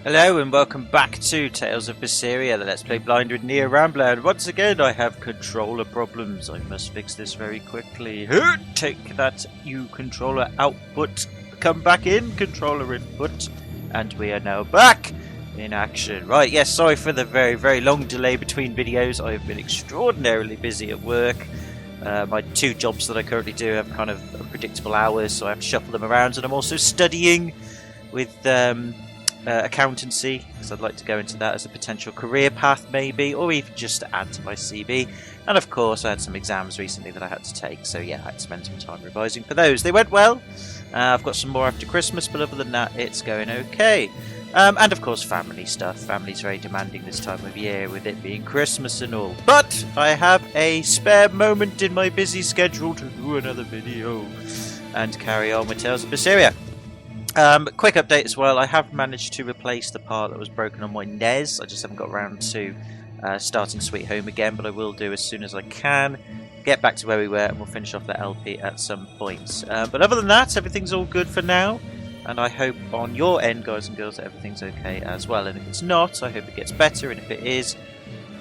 Hello and welcome back to Tales of Berseria, the Let's Play Blind with Neo Rambler, and once again I have controller problems. I must fix this very quickly. Take that, you controller output. Come back in, controller input. And we are now back in action. Right, yes, sorry for the very, very long delay between videos. I have been extraordinarily busy at work. My two jobs that I currently do have kind of unpredictable hours, so I have to shuffle them around, and I'm also studying with accountancy, because I'd like to go into that as a potential career path maybe, or even just to add to my CV. And of course I had some exams recently that I had to take, so yeah, I had to spend some time revising for those. They went well. I've got some more after Christmas, but other than that it's going okay. And of course family stuff. Family's very demanding this time of year, with it being Christmas and all. But I have a spare moment in my busy schedule to do another video and carry on with Tales of Berseria. Quick update as well, I have managed to replace the part that was broken on my NES. I just haven't got around to starting Sweet Home again, but I will do as soon as I can. Get back to where we were and we'll finish off the LP at some point. But other than that, everything's all good for now. And I hope on your end, guys and girls, that everything's okay as well. And if it's not, I hope it gets better. And if it is,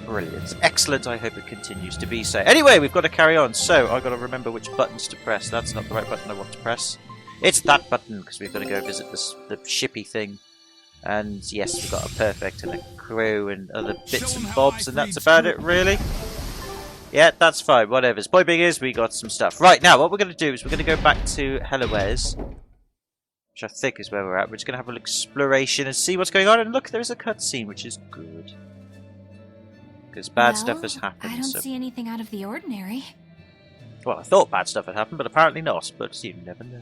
brilliant. Excellent, I hope it continues to be so. Anyway, we've got to carry on. So, I've got to remember which buttons to press. That's not the right button I want to press. It's that button, because we've got to go visit the shippy thing. And yes, we've got a perfect and a crew and other bits and bobs, and that's about it, really. Yeah, that's fine, whatever. Point being is, we got some stuff. Right, now, what we're going to do is we're going to go back to Helloes, which I think is where we're at. We're just going to have an exploration and see what's going on. And look, there's a cutscene, which is good. Because bad stuff has happened. I don't see anything out of the ordinary. Well, I thought bad stuff had happened, but apparently not. But you never know.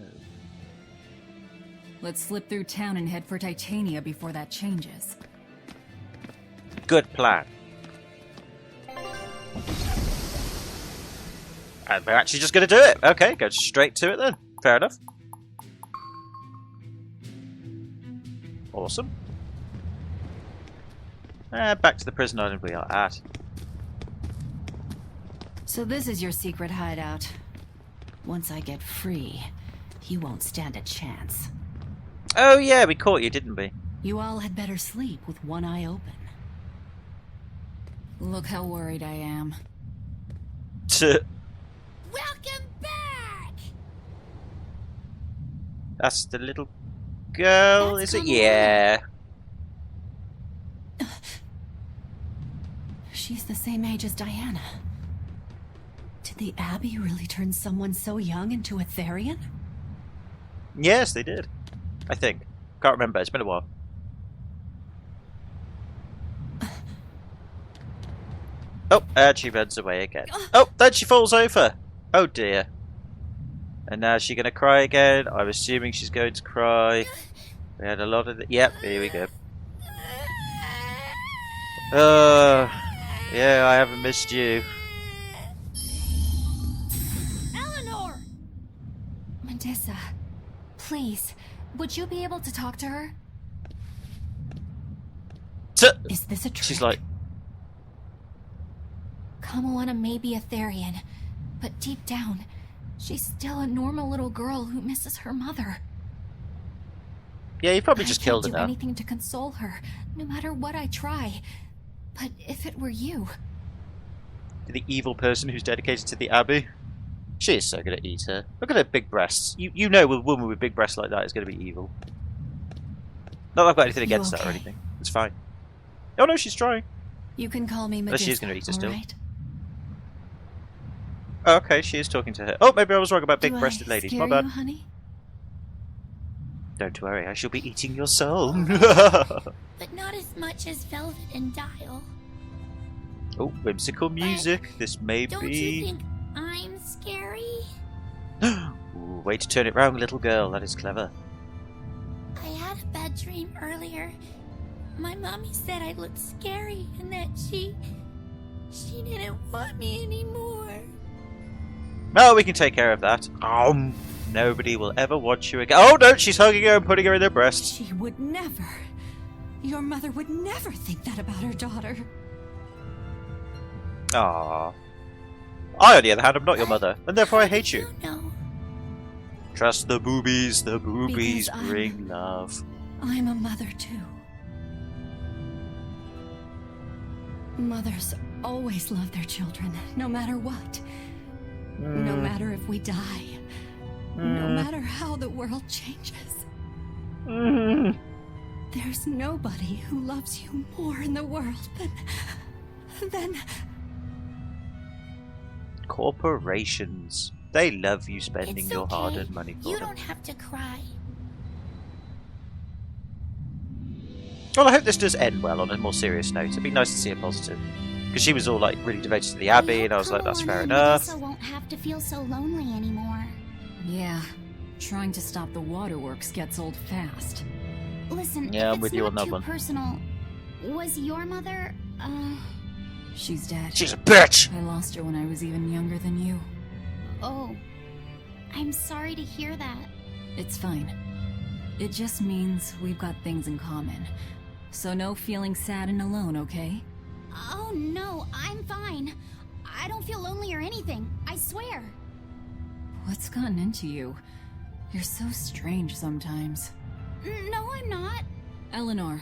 Let's slip through town and head for Titania before that changes. Good plan. And we're actually just going to do it. Okay, go straight to it then. Fair enough. Awesome. Back to the prison island we are at. So this is your secret hideout. Once I get free, you won't stand a chance. Oh yeah, we caught you, didn't we? You all had better sleep with one eye open. Look how worried I am. Welcome back! That's the little girl, is it? Yeah. She's the same age as Diana. Did the Abbey really turn someone so young into a Therian? Yes, they did. I think. Can't remember, it's been a while. Oh, and she runs away again. Oh, then she falls over. Oh dear. And now is she going to cry again? I'm assuming she's going to cry. We had a lot of yep, here we go. Yeah, I haven't missed you. Eleanor! Mandessa, please, would you be able to talk to her? Is this a trick? She's like... Kamoana may be a Therian, but deep down, she's still a normal little girl who misses her mother. Yeah, you probably just killed her I can't now. do anything to console her, no matter what I try. But if it were you... The evil person who's dedicated to the Abbey. She is so good at eat her. Look at her big breasts. You know a woman with big breasts like that is going to be evil. Not that I've got anything against that or anything. It's fine. Oh no, she's trying. You can call me Mandessa, she's going to eat her still. right? Oh, okay, she is talking to her. Oh, maybe I was wrong about big-breasted ladies. My bad. You, honey? Don't worry, I shall be eating your soul. But not as much as Velvet and Dial. Oh, whimsical music. This may Don't be... you think I'm scary? Ooh, way to turn it round, little girl. That is clever. I had a bad dream earlier. My mommy said I looked scary and that she didn't want me anymore. Oh, we can take care of that. Nobody will ever want you again. Oh no, she's hugging her and putting her in their breasts. She would never. Your mother would never think that about her daughter. Aww. I, on the other hand, am not your mother, and therefore I hate you. No. Trust the boobies Because bring love. I'm a mother too. Mothers always love their children, no matter what. No matter if we die. No matter how the world changes. There's nobody who loves you more in the world than... Corporations. They love you spending It's your okay. hard-earned money for You them. don't have to cry. Well, I hope this does end well on a more serious note. It'd be nice to see a positive. Because she was all like really devoted to the Abbey, and I was like, that's fair enough. Medusa won't have to feel so lonely anymore. Yeah, trying to stop the waterworks gets old fast. Listen, Yeah, if I'm with it's you not on that too one. personal, was your mother, She's dead. She's a bitch! I lost her when I was even younger than you. Oh, I'm sorry to hear that. It's fine. It just means we've got things in common. So no feeling sad and alone, okay? Oh no, I'm fine. I don't feel lonely or anything, I swear. What's gotten into you? You're so strange sometimes. No, I'm not. Eleanor,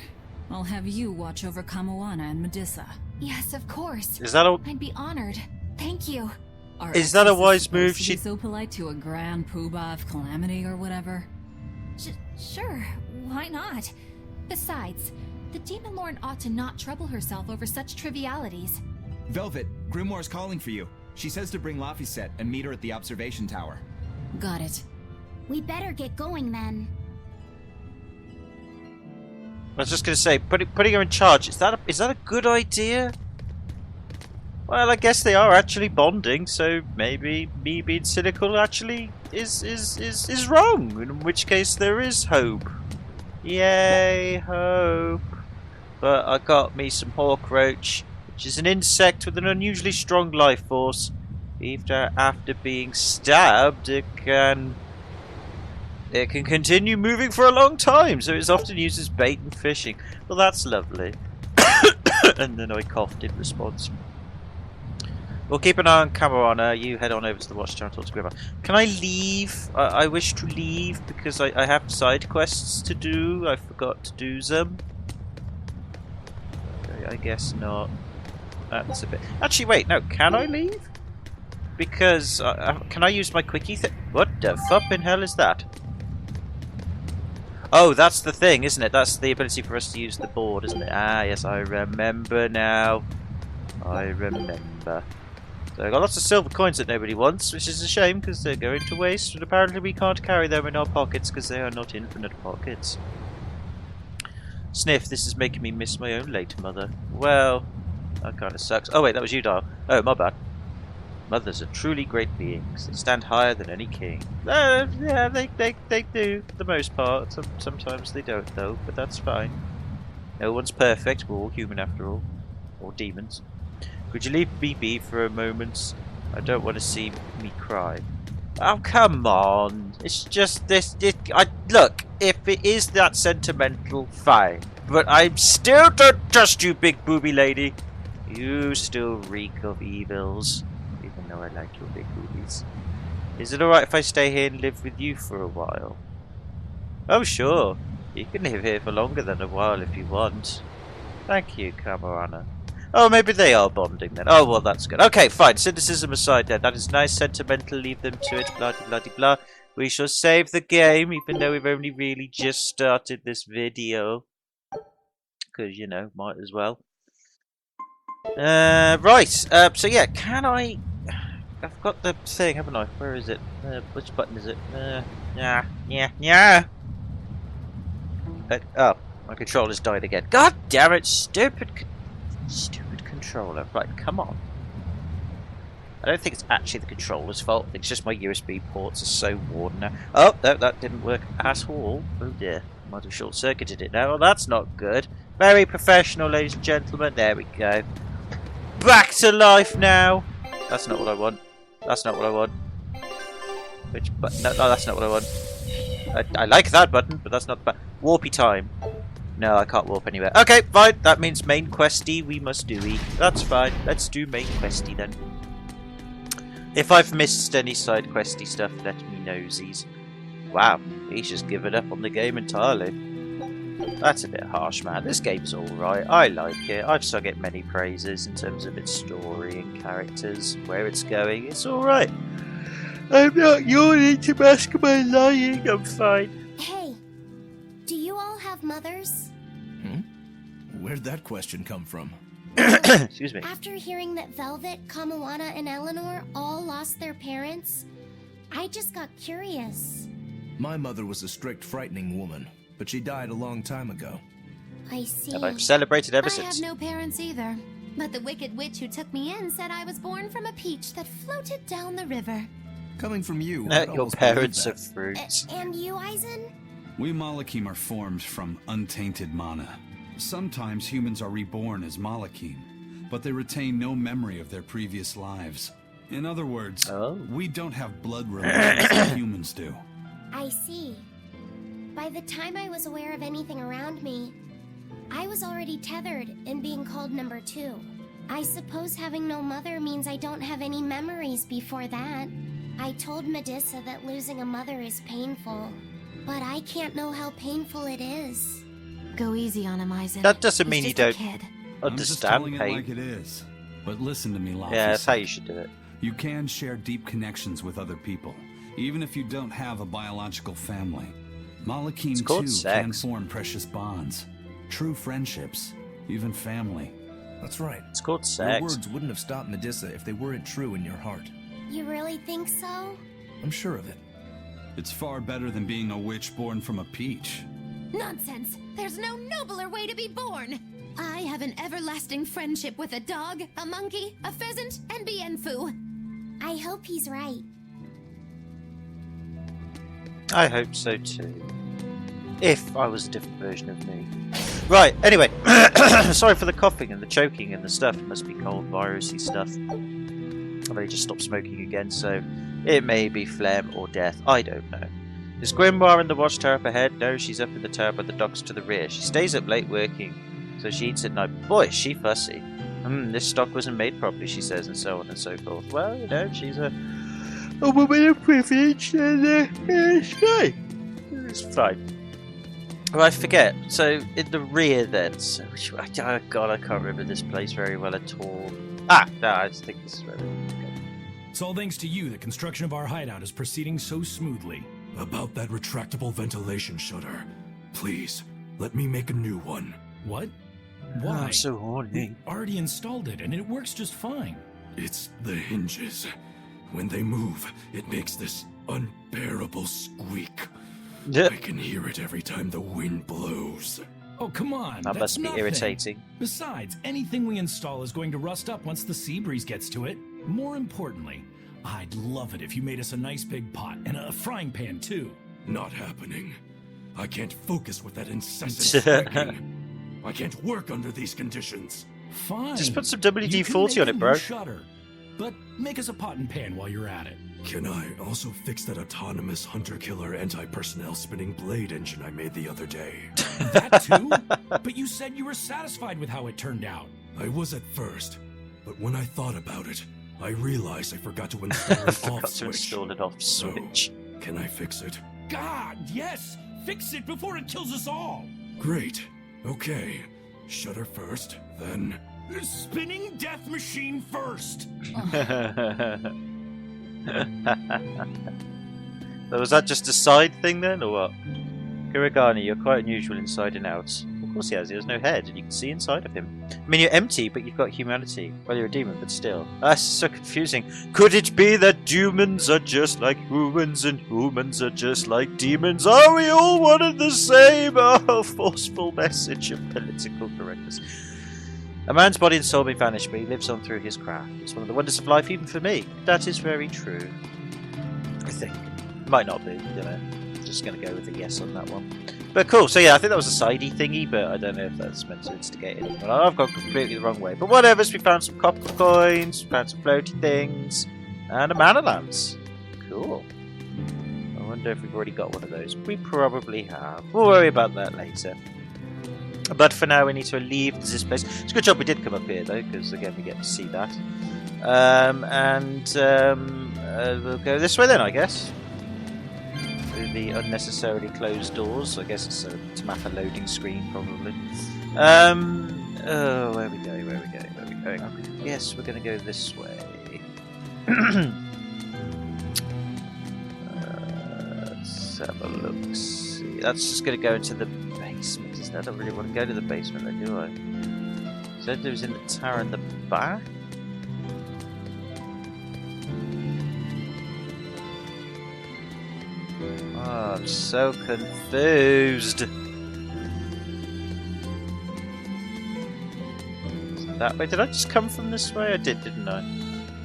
I'll have you watch over Kamoana and Medusa. Yes, of course. Is that a... I'd be honored. Thank you. Are Is that a exes wise supposed move? to be so polite to a grand poobah of calamity or whatever? Sure, why not? Besides, the Demon Lord ought to not trouble herself over such trivialities. Velvet, Grimoire's calling for you. She says to bring Laphicet and meet her at the observation tower. Got it. We better get going then. I was just going to say, putting her in charge, is that a good idea? Well, I guess they are actually bonding, so maybe me being cynical actually is wrong, in which case there is hope. Yay, hope. But I got me some Horcroach, which is an insect with an unusually strong life force. After being stabbed, it can continue moving for a long time, so it's often used as bait in fishing. Well, that's lovely. And then I coughed in response. We'll keep an eye on Kamoana. You head on over to the Watchtower and talk to Grimoire. Can I leave? I wish to leave because I have side quests to do. I forgot to do them. Okay, I guess not. That's a bit... Actually, wait, no. Can I leave? Because... can I use my quickie thing? What the flippin' hell is that? Oh, that's the thing, isn't it? That's the ability for us to use the board, isn't it? Ah, yes, I remember now. I remember. So I got lots of silver coins that nobody wants, which is a shame because they're going to waste, and apparently we can't carry them in our pockets because they are not infinite pockets. Sniff, this is making me miss my own late mother. Well, that kind of sucks. Oh wait, that was you, Dial. Oh, my bad. Mothers are truly great beings. They stand higher than any king. Yeah, they do, for the most part. Sometimes they don't, though, but that's fine. No one's perfect. We're all human after all. Or demons. Could you leave me be for a moment? I don't want to see me cry. Oh, come on. It's just this... look, if it is that sentimental, fine. But I still don't trust you, big booby lady. You still reek of evils. Even though I like your big boobies. Is it alright if I stay here and live with you for a while? Oh, sure. You can live here for longer than a while if you want. Thank you, Kamoana. Oh, maybe they are bonding then. Oh, well, that's good. Okay, fine. Cynicism aside then. That is nice, sentimental. Leave them to it. Blah, blah, blah, blah. We shall save the game, even though we've only really just started this video. Because, you know, might as well. Right. So, yeah, can I... I've got the thing, haven't I? Where is it? Which button is it? Yeah. Oh, my controller's died again. God damn it, stupid controller. Right, come on. I don't think it's actually the controller's fault. It's just my USB ports are so worn now. Oh, no, that didn't work at all. Oh dear. Might have short-circuited it now. Well, that's not good. Very professional, ladies and gentlemen. There we go. Back to life now. That's not what I want. That's not what I want. Which button? No, that's not what I want. I like that button, but that's not the button. Warpy time. No, I can't warp anywhere. Okay, fine. That means main questy we must do-y. That's fine. Let's do main questy then. If I've missed any side questy stuff, let me know, Z's. Wow, he's just given up on the game entirely. That's a bit harsh, man. This game's alright. I like it. I've sung it many praises in terms of its story and characters, where it's going. It's alright. I'm not yawning to mask my lying. I'm fine. Hey, do you all have mothers? Where'd that question come from? Excuse me. After hearing that Velvet, Kamawana, and Eleanor all lost their parents, I just got curious. My mother was a strict, frightening woman, but she died a long time ago. I see. And I've celebrated ever I since. have no parents either. But the wicked witch who took me in said I was born from a peach that floated down the river. Coming from you, I'd Your almost believe parents that. are fruits. And you, Eisen? We Malakim are formed from untainted mana. Sometimes humans are reborn as Malakim, but they retain no memory of their previous lives. In other words, we don't have blood relations like humans do. I see. By the time I was aware of anything around me, I was already tethered and being called number 2. I suppose having no mother means I don't have any memories before that. I told Medusa that losing a mother is painful, but I can't know how painful it is. Go easy on him, Eisen. That doesn't He's mean you just a don't kid. I'm just understand telling pain. it like it is. But listen to me, Laffy. Yeah, that's how you should do it. You can share deep connections with other people, even if you don't have a biological family. Malakim It's called too can sex. form precious bonds, true friendships, even family. That's right. It's called Your sex. words wouldn't have stopped Medusa if they weren't true in your heart. You really think so? I'm sure of it. It's far better than being a witch born from a peach. Nonsense! There's no nobler way to be born! I have an everlasting friendship with a dog, a monkey, a pheasant, and Bienfu. I hope he's right. I hope so too. If I was a different version of me. Right, anyway. Sorry for the coughing and the choking and the stuff. It must be cold, virusy stuff. I've only just stopped smoking again, so it may be phlegm or death. I don't know. Is Grimoire in the watchtower up ahead? No, she's up in the tower, but the docks to the rear. She stays up late working, so she eats at night. Boy, is she fussy. This stock wasn't made properly, she says, and so on and so forth. Well, you know, she's a woman of privilege, and it's fine. It's fine. Oh, I forget. So, in the rear then, so, oh god, I can't remember this place very well at all. No, I just think this is where we're going. It's all thanks to you that construction of our hideout is proceeding so smoothly. About that retractable ventilation shutter. Please, let me make a new one. What? Oh, Why? I'm so horny. Already installed it, and it works just fine. It's the hinges. When they move, it makes this unbearable squeak. I can hear it every time the wind blows. Oh, come on. That that's must be nothing. irritating. Besides, anything we install is going to rust up once the sea breeze gets to it. More importantly, I'd love it if you made us a nice big pot and a frying pan, too. Not happening. I can't focus with that incessant squeaking. I can't work under these conditions. Fine. Just put some You WD-40 can on make it, a bro. new Shutter. But make us a pot and pan while you're at it. Can I also fix that autonomous hunter-killer anti-personnel spinning blade engine I made the other day? That too? But you said you were satisfied with how it turned out. I was at first, but when I thought about it, I realized I forgot to install an Forgot off to switch. install an off So, switch. can I fix it? God, yes! Fix it before it kills us all! Great. Okay. Shutter first, then... Spinning death machine first! So was that just a side thing then, or what? Kurigani, you're quite unusual inside and out. Of course he has no head, and you can see inside of him. I mean, you're empty, but you've got humanity. Well, you're a demon, but still. That's so confusing. Could it be that demons are just like humans, and humans are just like demons? Are we all one and the same? Oh, forceful message of political correctness. A man's body and soul may vanish, but he lives on through his craft. It's one of the wonders of life, even for me. That is very true. I think. Might not be, you know. Just going to go with a yes on that one. But cool, so yeah, I think that was a sidey thingy, but I don't know if that's meant to instigate anything. Well, I've gone completely the wrong way. But whatever, we found some copper coins, we found some floaty things, and a mana lance. Cool. I wonder if we've already got one of those. We probably have. We'll worry about that later. But for now, we need to leave this place. It's a good job we did come up here, though, because again, we get to see that. We'll go this way then, I guess. the unnecessarily closed doors. I guess it's to map a loading screen, probably. Oh, where are we going? Where are we going? Where are we going? Yes, we're going to go this way. Let's have a look. See, that's just going to go into the basement. Isn't it? I don't really want to go to the basement, though, do I? Said it was in the tower in the back. Oh, I'm so confused. That way? Did I just come from this way? I did, didn't I?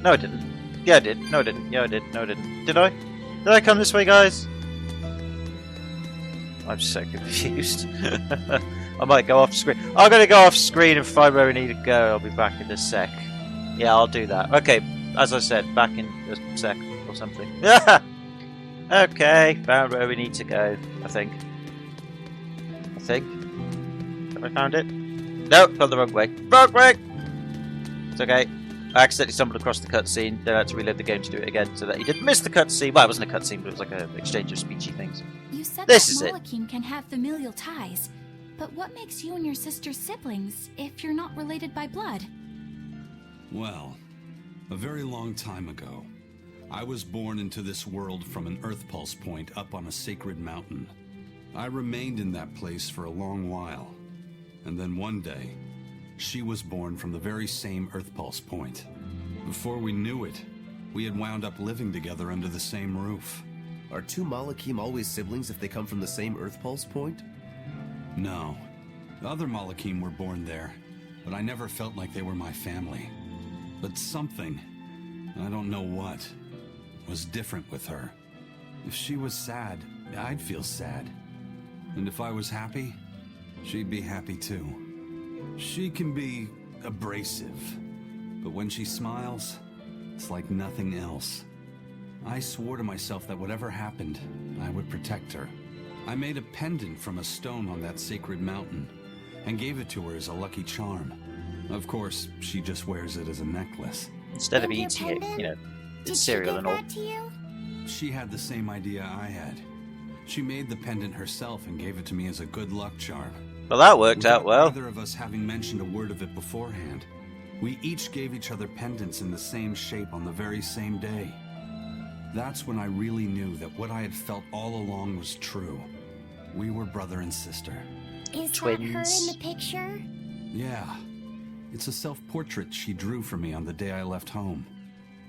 No, I didn't. Yeah, I did. No, I didn't. Yeah, I did. No, I didn't. Did I? Did I come this way, guys? I'm so confused. I might go off screen. I'm going to go off screen and find where we need to go. I'll be back in a sec. Yeah, I'll do that. Okay, as I said, back in a sec or something. Okay, found where we need to go, I think. Have I found it? No, gone the wrong way. Wrong way! It's okay. I accidentally stumbled across the cutscene, then I had to relive the game to do it again, so that you didn't miss the cutscene. Well, it wasn't a cutscene, but it was like an exchange of speechy things. You said this that is Malachim can have familial ties, but what makes you and your sister siblings if you're not related by blood? Well, a very long time ago, I was born into this world from an Earth Pulse point up on a sacred mountain. I remained in that place for a long while, and then one day, she was born from the very same Earth Pulse point. Before we knew it, we had wound up living together under the same roof. Are two Malachim always siblings if they come from the same Earth Pulse point? No. The other Malachim were born there, but I never felt like they were my family. But something, I don't know what, was different with her. If she was sad, I'd feel sad. And if I was happy, she'd be happy too. She can be abrasive, but when she smiles, it's like nothing else. I swore to myself that whatever happened, I would protect her. I made a pendant from a stone on that sacred mountain and gave it to her as a lucky charm. Of course, she just wears it as a necklace. Instead of eating it, you know, it's cereal and all. Did she give that to you? She had the same idea I had. She made the pendant herself and gave it to me as a good luck charm. Well, that worked out well. Neither of us having mentioned a word of it beforehand, we each gave each other pendants in the same shape on the very same day. That's when I really knew that what I had felt all along was true. We were brother and sister. Is Twins. that her in the picture? Yeah. It's a self-portrait she drew for me on the day I left home.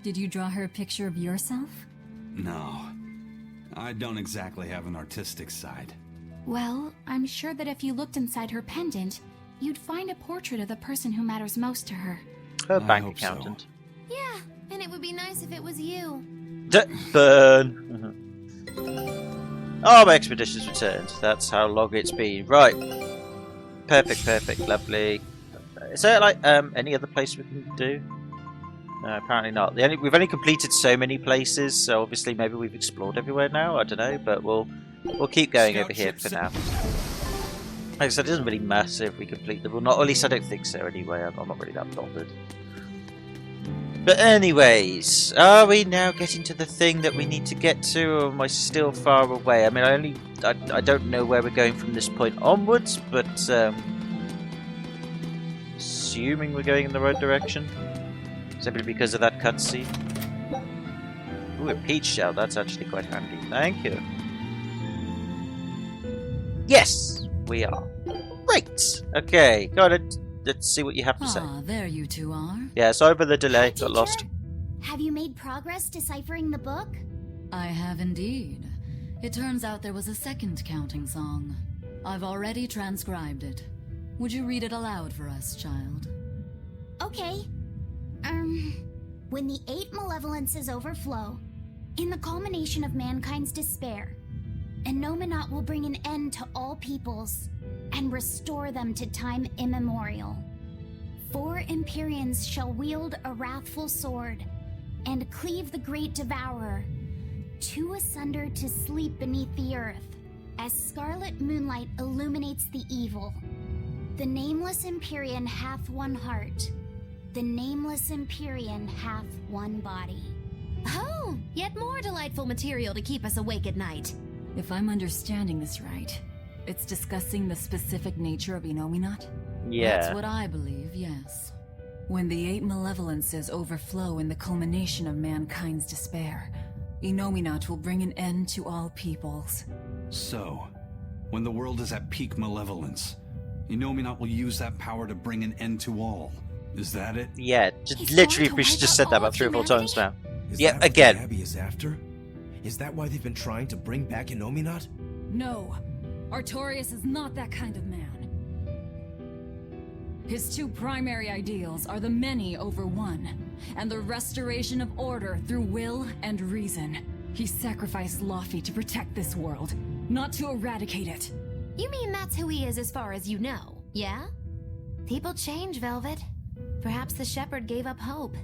Did you draw her a picture of yourself? No. I don't exactly have an artistic side. Well, I'm sure that if you looked inside her pendant, you'd find a portrait of the person who matters most to her. Her I bank hope so. accountant. Yeah, and it would be nice if it was you. Burn! Oh, my expedition's returned. That's how long it's been. Right. Perfect, lovely. Is there, like, any other place we can do? No, apparently not. We've only completed so many places, so obviously maybe we've explored everywhere now. I don't know, but we'll keep going over here for now. Like I said, it doesn't really matter if we complete them or not. Or at least I don't think so anyway. I'm not really that bothered. But anyways, are we now getting to the thing that we need to get to, or am I still far away? I mean, I don't know where we're going from this point onwards, but assuming we're going in the right direction, simply because of that cutscene. Ooh, a peach shell. That's actually quite handy. Thank you. Yes, we are. Great. Okay, go on. Let's see what you have to say. Ah, there you two are. Yeah, sorry for the delay. Hi, Got lost. teacher. Have you made progress deciphering the book? I have indeed. It turns out there was a second counting song. I've already transcribed it. Would you read it aloud for us, child? Okay. When the 8 malevolences overflow, in the culmination of mankind's despair, Enominat will bring an end to all peoples and restore them to time immemorial. 4 Empyreans shall wield a wrathful sword and cleave the great devourer, 2 asunder to sleep beneath the earth, as scarlet moonlight illuminates the evil. The nameless Empyrean hath one heart. The nameless Empyrean hath one body. Oh, yet more delightful material to keep us awake at night. If I'm understanding this right, it's discussing the specific nature of Innominat? Yeah. That's what I believe, yes. When the 8 malevolences overflow in the culmination of mankind's despair, Innominat will bring an end to all peoples. So, when the world is at peak malevolence, Innominat will use that power to bring an end to all. Is that it? Yeah, He's literally, going to we should wipe just out said that all about of 3 or 4 humanity? times now. Is Yeah, that what again. the Abbey is after? Is that why they've been trying to bring back Innominat? No, Artorias is not that kind of man. His 2 primary ideals are the many over one, and the restoration of order through will and reason. He sacrificed Laufey to protect this world, not to eradicate it. You mean that's who he is as far as you know, yeah? People change, Velvet. Perhaps the shepherd gave up hope.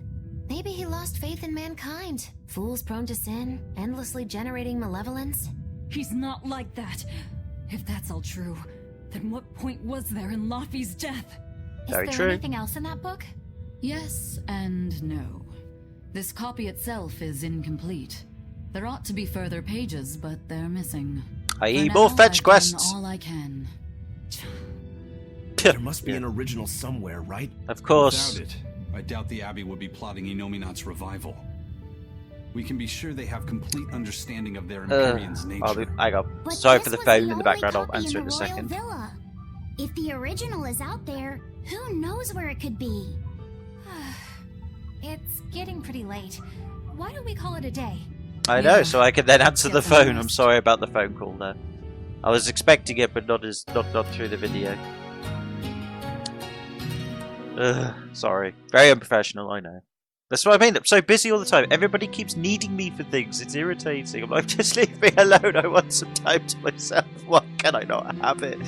Maybe he lost faith in mankind. Fools prone to sin, endlessly generating malevolence. He's not like that. If that's all true, then what point was there in Laufey's death? Very Is there true. anything else in that book? Yes and no. This copy itself is incomplete. There ought to be further pages, but they're missing. I.e. For more now, fetch I've quests. done all I can. There must be an original somewhere, right? Of course. Without it, I doubt the Abbey would be plotting Innominat's revival. We can be sure they have complete understanding of their Imperion's nature. Hang on. But Sorry this for the was phone in the only background. I'll copy answer it in a the royal second. Villa. If the original is out there, who knows where it could be? It's getting pretty late. Why don't we call it a day? I know, Yeah. so I can then answer the Get some phone. I'm rest. sorry about the phone call there. I was expecting it, but not through the video. Sorry. Very unprofessional, I know. That's what I mean. I'm so busy all the time. Everybody keeps needing me for things. It's irritating. I'm like, just leave me alone. I want some time to myself. Why can I not have it?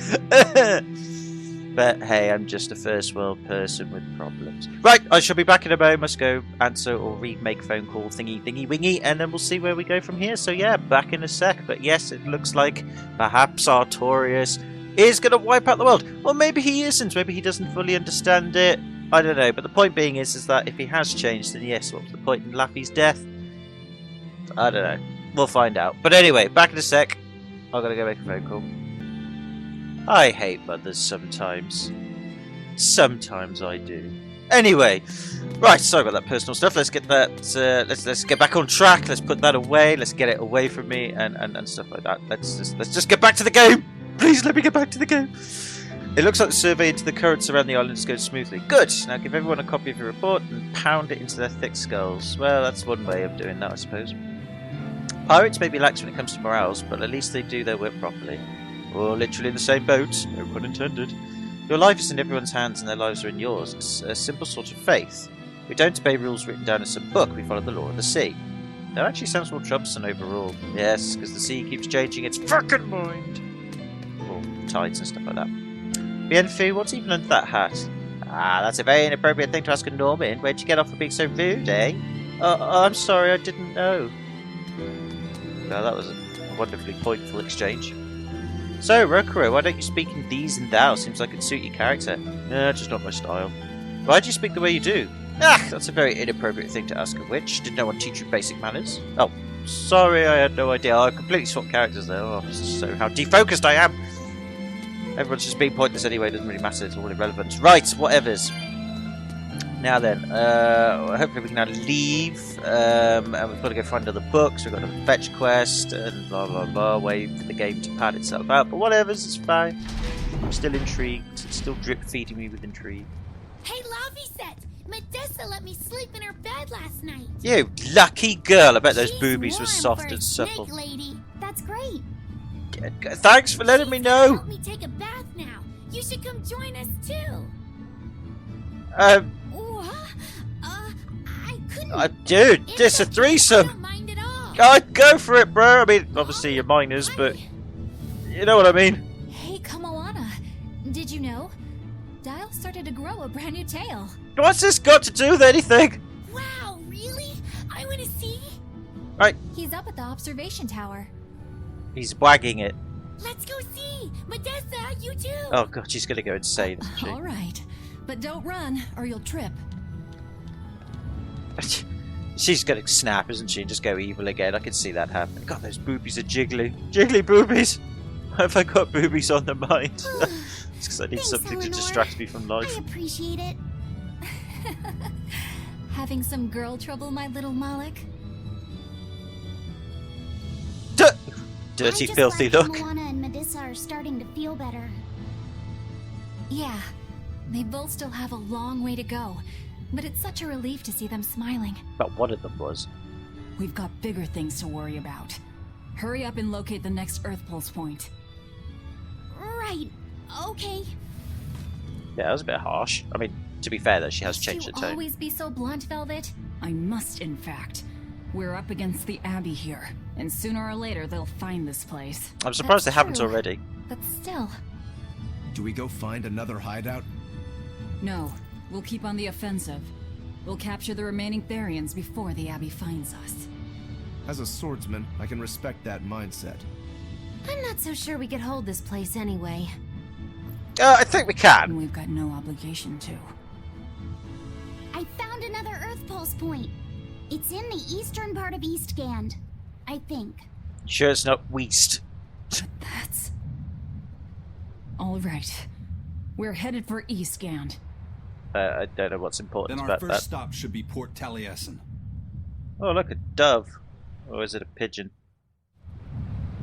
But hey, I'm just a first world person with problems. Right, I shall be back in a moment. Must go answer or remake phone call thingy wingy, and then we'll see where we go from here. So yeah, back in a sec. But yes, it looks like perhaps Artorias is going to wipe out the world. Or maybe he isn't. Maybe he doesn't fully understand it. I don't know. But the point being is that if he has changed, then yes, what was the point in Laffy's death? I don't know. We'll find out. But anyway, back in a sec. I've got to go make a phone call. I hate mothers sometimes. Sometimes I do. Anyway, right. Sorry about that personal stuff. Let's get that. Let's get back on track. Let's put that away. Let's get it away from me and stuff like that. Let's just get back to the game. Please let me get back to the game. It looks like the survey into the currents around the island is going smoothly. Good. Now give everyone a copy of your report and pound it into their thick skulls. Well, that's one way of doing that, I suppose. Pirates may be lax when it comes to morals, but at least they do their work properly. Or literally in the same boat, no pun intended. Your life is in everyone's hands and their lives are in yours. It's a simple sort of faith. We don't obey rules written down in some book, we follow the law of the sea. That actually sounds more troublesome overall. Yes, because the sea keeps changing its fucking mind. Or tides and stuff like that. Bienfu, what's even under that hat? Ah, that's a very inappropriate thing to ask a Norman. Where'd you get off for being so rude, eh? I'm sorry, I didn't know. Well, that was a wonderfully pointful exchange. So, Rokuro, why don't you speak in these and thou? Seems like it'd suit your character. Just not my style. Why do you speak the way you do? Ah, that's a very inappropriate thing to ask a witch. Did no one teach you basic manners? Oh, sorry, I had no idea. I completely swapped characters there. Oh, so how defocused I am. Everyone's just being pointless anyway. Doesn't really matter. It's all irrelevant. Right, whatevers. Now then, hopefully we can now leave. And we've got to go find other books. We've got a fetch quest and blah blah blah. Wait for the game to pad itself out. But whatevers, it's fine. I'm still intrigued. It's still drip feeding me with intrigue. Hey, Laviset! Medessa let me sleep in her bed last night. You lucky girl! I bet those She's boobies were warm soft for a and snake supple. lady. That's great. Thanks for letting me She's gonna know. help me take a bath now. You should come join us too. What? I couldn't. Dude, it's a okay. I threesome. don't mind at all. I'd go for it, bro. I mean, obviously you're minors, but you know what I mean. Hey, Kamoana. Did you know? Dial started to grow a brand new tail. What's this got to do with anything? Wow, really? I want to see. Right, He's up at the observation tower. he's wagging it. Let's go see. Medessa, you too. Oh god, she's gonna go insane, isn't she? All right, but don't run or you'll trip. She's gonna snap, isn't she, and just go evil again. I can see that happening. God, those boobies are jiggly. Jiggly boobies! Why have I got boobies on the mind? It's because I need Thanks, something Eleanor. to distract me from life. I appreciate it. Having some girl trouble, my little Moloch? Dirty, I'm just filthy glad look. Moana and Medusa are starting to feel better. Yeah, they both still have a long way to go, but it's such a relief to see them smiling. But one of them was. We've got bigger things to worry about. Hurry up and locate the next Earth Pulse point. Right. Okay. Yeah, that was a bit harsh. I mean, to be fair though, she has Must changed you her tone. always be so blunt, Velvet? I must, in fact. We're up against the Abbey here, and sooner or later they'll find this place. I'm surprised they That's haven't true. already. But still, Do we go find another hideout? No, we'll keep on the offensive. We'll capture the remaining Therians before the Abbey finds us. As a swordsman, I can respect that mindset. I'm not so sure we could hold this place anyway. I think we can. And we've got no obligation to. I found another Earth Pulse point. It's in the eastern part of Eastgand, I think. Sure it's not Weast. But that's... All right. We're headed for Eastgand. I don't know what's important Then our about first that. stop should be Port Taliesin. Oh, look, a dove. Or is it a pigeon?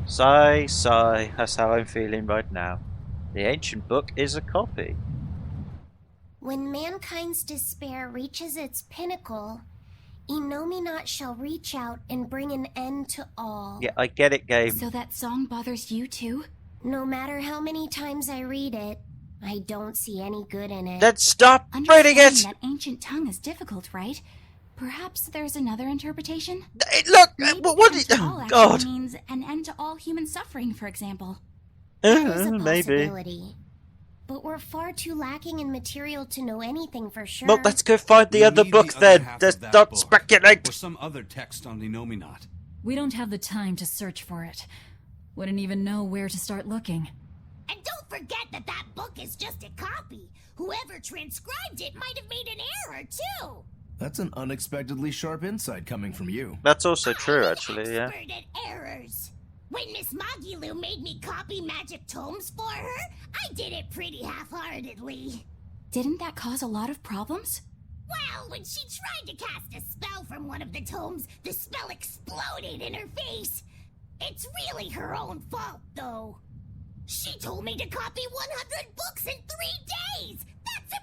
Sigh, sigh. That's how I'm feeling right now. The ancient book is a copy. When mankind's despair reaches its pinnacle, Innominat shall reach out and bring an end to all. Yeah, I get it, game. So that song bothers you too? No matter how many times I read it, I don't see any good in it. Then stop reading Understanding it! that ancient tongue is difficult, right? Perhaps there's another interpretation? Look! Maybe What an is... end to all Oh, actually God. means an end to all human suffering, for example. That is a Maybe. possibility. But we're far too lacking in material to know anything for sure. Well, let's go find the We other need book the other then. half Let's of that not book, speculate. Or some other text on Innominat. We don't have the time to search for it. Wouldn't even know where to start looking. And don't forget that that book is just a copy. Whoever transcribed it might have made an error, too. That's an unexpectedly sharp insight coming from you. That's also true, I'm an actually, yeah. expert at errors. When Miss Magilu made me copy magic tomes for her, I did it pretty half-heartedly. Didn't that cause a lot of problems? Well, when she tried to cast a spell from one of the tomes, the spell exploded in her face. It's really her own fault, though. She told me to copy 100 books in 3 days! That's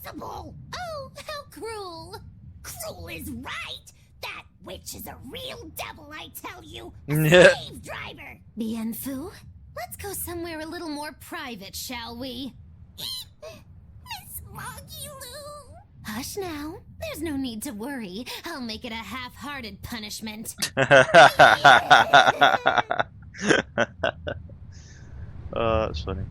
impossible! Oh, how cruel! Cruel is right! That witch is a real devil, I tell you! A Yeah. slave driver! Bien Phu, let's go somewhere a little more private, shall we? Miss Magilu! Hush now. There's no need to worry. I'll make it a half-hearted punishment. Oh, that's funny.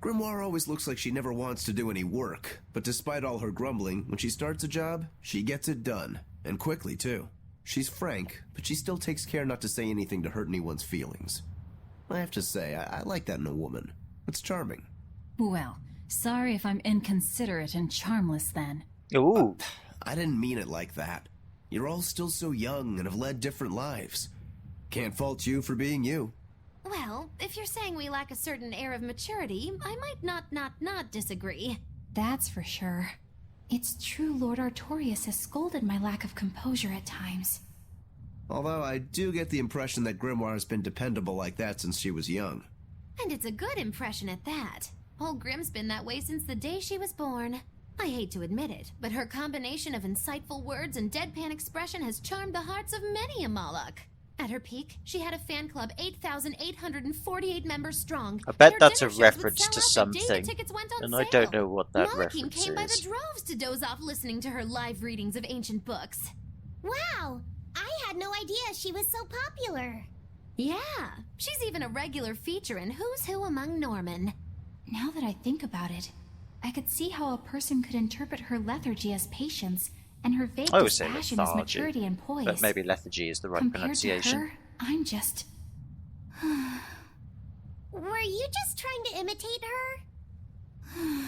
Grimoire always looks like she never wants to do any work, but despite all her grumbling, when she starts a job, she gets it done. And quickly, too. She's frank, but she still takes care not to say anything to hurt anyone's feelings. I have to say, I like that in a woman. It's charming. Well, sorry if I'm inconsiderate and charmless then. Ooh. I didn't mean it like that. You're all still so young and have led different lives. Can't fault you for being you. Well, if you're saying we lack a certain air of maturity, I might not disagree. That's for sure. It's true Lord Artorius has scolded my lack of composure at times. Although I do get the impression that Grimoire has been dependable like that since she was young. And it's a good impression at that. Old Grim's been that way since the day she was born. I hate to admit it, but her combination of insightful words and deadpan expression has charmed the hearts of many a Moloch. At her peak, she had a fan club 8,848 members strong. I bet Her that's a dinner shows would reference sell to out the day the something. tickets went on And sale. I don't know what that Malachim reference came by the is. droves to doze off listening to her live readings of ancient books. Wow! I had no idea she was so popular. Yeah, she's even a regular feature in Who's Who Among Norman. Now that I think about it, I could see how a person could interpret her lethargy as patience and her vague I would say dispassion as lethargy, maturity and poise. but maybe lethargy is the right Compared pronunciation. to her, I'm just... Were you just trying to imitate her?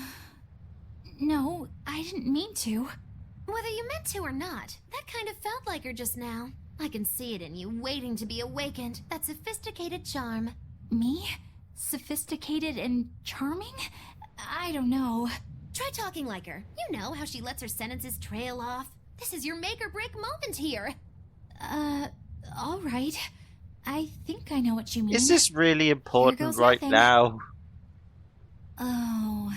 No, I didn't mean to. Whether you meant to or not, that kind of felt like her just now. I can see it in you, waiting to be awakened. That sophisticated charm. Me? Sophisticated and charming? I don't know. Try talking like her. You know how she lets her sentences trail off. This is your make-or-break moment here. All right. I think I know what you mean. Is this really important right nothing. now? Oh.